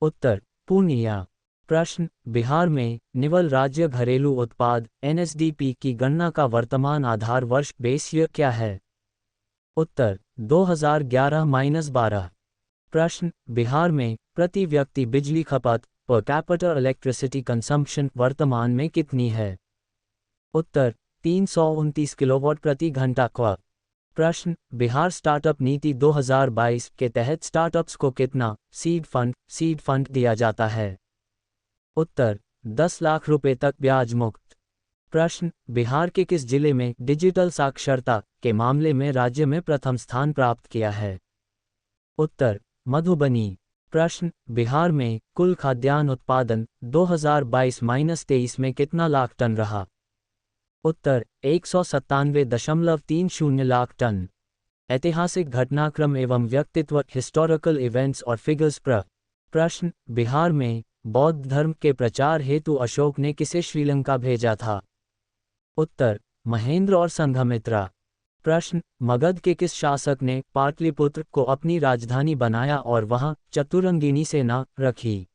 उत्तर, पूर्णिया। प्रश्न, बिहार में निवल राज्य घरेलू उत्पाद एनएसडीपी की गणना का वर्तमान आधार वर्ष बेस ईयर क्या है? उत्तर, 2011-12। प्रश्न, बिहार में प्रति व्यक्ति बिजली खपत पर कैपिटा इलेक्ट्रिसिटी कंजम्पशन वर्तमान में कितनी है? उत्तर, 329 किलोवाट प्रति घंटा क्व। प्रश्न, बिहार स्टार्टअप नीति 2022 के तहत स्टार्टअप्स को कितना सीड फंड दिया जाता है? उत्तर, 10 लाख रुपए तक ब्याज मुक्त। प्रश्न, बिहार के किस जिले में डिजिटल साक्षरता के मामले में राज्य में प्रथम स्थान प्राप्त किया है? उत्तर, मधुबनी। प्रश्न, बिहार में कुल खाद्यान्न उत्पादन 2022-23 में कितना लाख टन रहा? उत्तर, 197.30 लाख टन। ऐतिहासिक घटनाक्रम एवं व्यक्तित्व हिस्टोरिकल इवेंट्स और फिगर्स प्रश्न, बिहार में बौद्ध धर्म के प्रचार हेतु अशोक ने किसे श्रीलंका भेजा था? उत्तर, महेंद्र और संघमित्रा। प्रश्न, मगध के किस शासक ने पाटलिपुत्र को अपनी राजधानी बनाया और वहां चतुरंगिनी सेना रखी?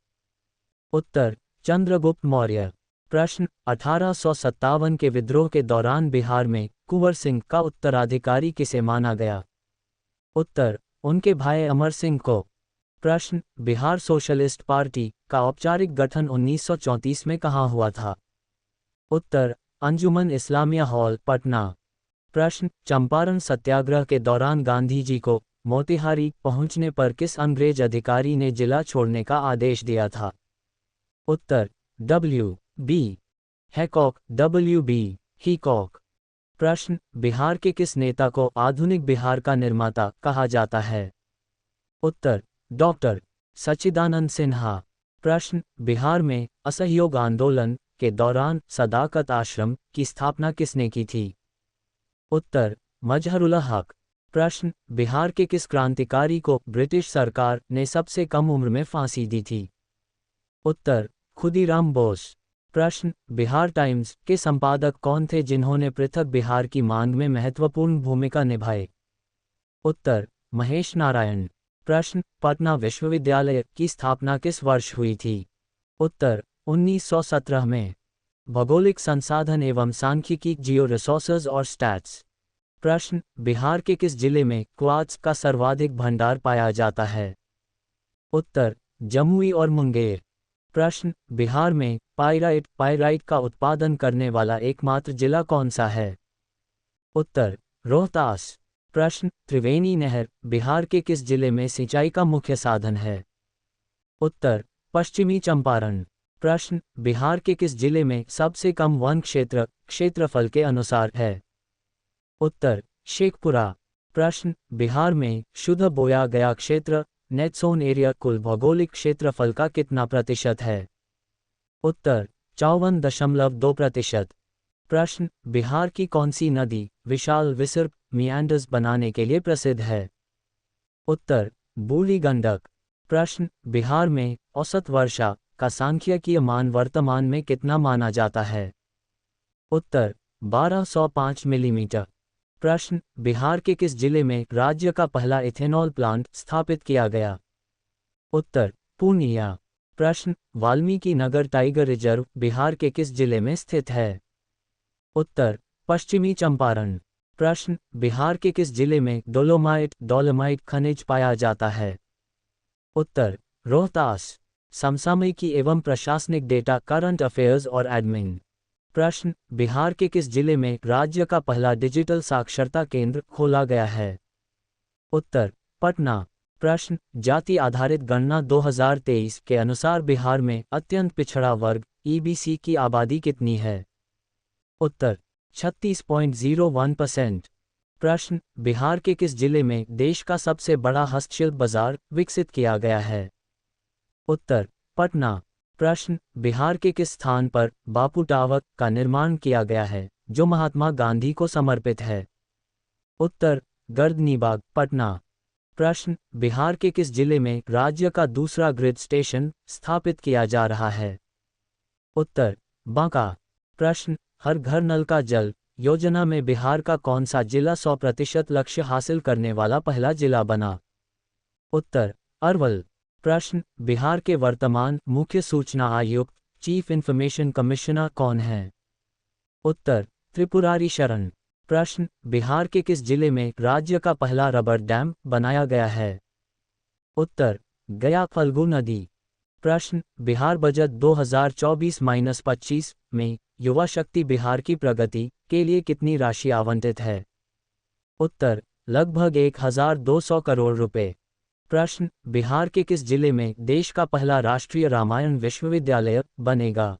उत्तर, चंद्रगुप्त मौर्य। प्रश्न, 1857 के विद्रोह के दौरान बिहार में कुंवर सिंह का उत्तराधिकारी किसे माना गया? उत्तर, उनके भाई अमर सिंह को। प्रश्न, बिहार सोशलिस्ट पार्टी का औपचारिक गठन 1934 में कहाँ हुआ था? उत्तर, अंजुमन इस्लामिया हॉल, पटना। प्रश्न, चंपारण सत्याग्रह के दौरान गांधी जी को मोतिहारी पहुंचने पर किस अंग्रेज अधिकारी ने जिला छोड़ने का आदेश दिया था? उत्तर, W.B. हैकॉक, W.B. हीकॉक। प्रश्न, बिहार के किस नेता को आधुनिक बिहार का निर्माता कहा जाता है? उत्तर, डॉक्टर सच्चिदानंद सिन्हा। प्रश्न, बिहार में असहयोग आंदोलन के दौरान सदाकत आश्रम की स्थापना किसने की थी? उत्तर, मजहरुल्लाह हक। प्रश्न, बिहार के किस क्रांतिकारी को ब्रिटिश सरकार ने सबसे कम उम्र में फांसी दी थी? उत्तर, खुदीराम बोस। प्रश्न, बिहार टाइम्स के संपादक कौन थे जिन्होंने पृथक बिहार की मांग में महत्वपूर्ण भूमिका निभाई? उत्तर, महेश नारायण। प्रश्न, पटना विश्वविद्यालय की स्थापना किस वर्ष हुई थी? उत्तर, 1917 में। भौगोलिक संसाधन एवं सांख्यिकी जियो रिसोर्सेज और स्टैट्स। प्रश्न, बिहार के किस जिले में क्वार्ट्ज का सर्वाधिक भंडार पाया जाता है? उत्तर, जमुई और मुंगेर। प्रश्न, बिहार में पाइराइट का उत्पादन करने वाला एकमात्र जिला कौन सा है? उत्तर, रोहतास। प्रश्न, त्रिवेणी नहर बिहार के किस जिले में सिंचाई का मुख्य साधन है? उत्तर, पश्चिमी चंपारण। प्रश्न, बिहार के किस जिले में सबसे कम वन क्षेत्रफल के अनुसार है? उत्तर, शेखपुरा। प्रश्न, बिहार में शुद्ध बोया गया क्षेत्र नेट सोन एरिया कुल भौगोलिक क्षेत्रफल का कितना प्रतिशत है? उत्तर, 54.2%। प्रश्न, बिहार की कौन सी नदी विशाल विसर्प मियांडर्स बनाने के लिए प्रसिद्ध है? उत्तर, बूढ़ी गंडक। प्रश्न, बिहार में औसत वर्षा का सांख्यिकीय मान वर्तमान में कितना माना जाता है? उत्तर, 1205 मिलीमीटर। प्रश्न, बिहार के किस जिले में राज्य का पहला इथेनॉल प्लांट स्थापित किया गया? उत्तर, पूर्णिया। प्रश्न, वाल्मीकि नगर टाइगर रिजर्व बिहार के किस जिले में स्थित है? उत्तर, पश्चिमी चंपारण। प्रश्न, बिहार के किस जिले में डोलोमाइट खनिज पाया जाता है? उत्तर, रोहतास। समसामयिकी एवं प्रशासनिक डेटा करंट अफेयर्स और एडमिन। प्रश्न, बिहार के किस जिले में राज्य का पहला डिजिटल साक्षरता केंद्र खोला गया है? उत्तर, पटना। प्रश्न, जाति आधारित गणना 2023 के अनुसार बिहार में अत्यंत पिछड़ा वर्ग ईबीसी की आबादी कितनी है? उत्तर, 36.01%। प्रश्न, बिहार के किस जिले में देश का सबसे बड़ा हस्तशिल्प बाजार विकसित किया गया है? उत्तर, पटना। प्रश्न, बिहार के किस स्थान पर बापू टावर का निर्माण किया गया है जो महात्मा गांधी को समर्पित है? उत्तर, गर्दनीबाग, पटना। प्रश्न, बिहार के किस जिले में राज्य का दूसरा ग्रिड स्टेशन स्थापित किया जा रहा है? उत्तर, बांका। प्रश्न, हर घर नल का जल योजना में बिहार का कौन सा जिला 100% लक्ष्य हासिल करने वाला पहला जिला बना? उत्तर, अरवल। प्रश्न, बिहार के वर्तमान मुख्य सूचना आयुक्त चीफ इंफॉर्मेशन कमिश्नर कौन हैं? उत्तर, त्रिपुरारी शरण। प्रश्न, बिहार के किस जिले में राज्य का पहला रबर डैम बनाया गया है? उत्तर, गया फल्गु नदी। प्रश्न, बिहार बजट 2024-25 में युवा शक्ति बिहार की प्रगति के लिए कितनी राशि आवंटित है? उत्तर, लगभग 1200 करोड़ रुपए। प्रश्न, बिहार के किस जिले में देश का पहला राष्ट्रीय रामायण विश्वविद्यालय बनेगा?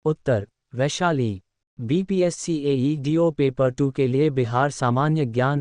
उत्तर, वैशाली। बीपीएससी एईडीओ पेपर 2 के लिए बिहार सामान्य ज्ञान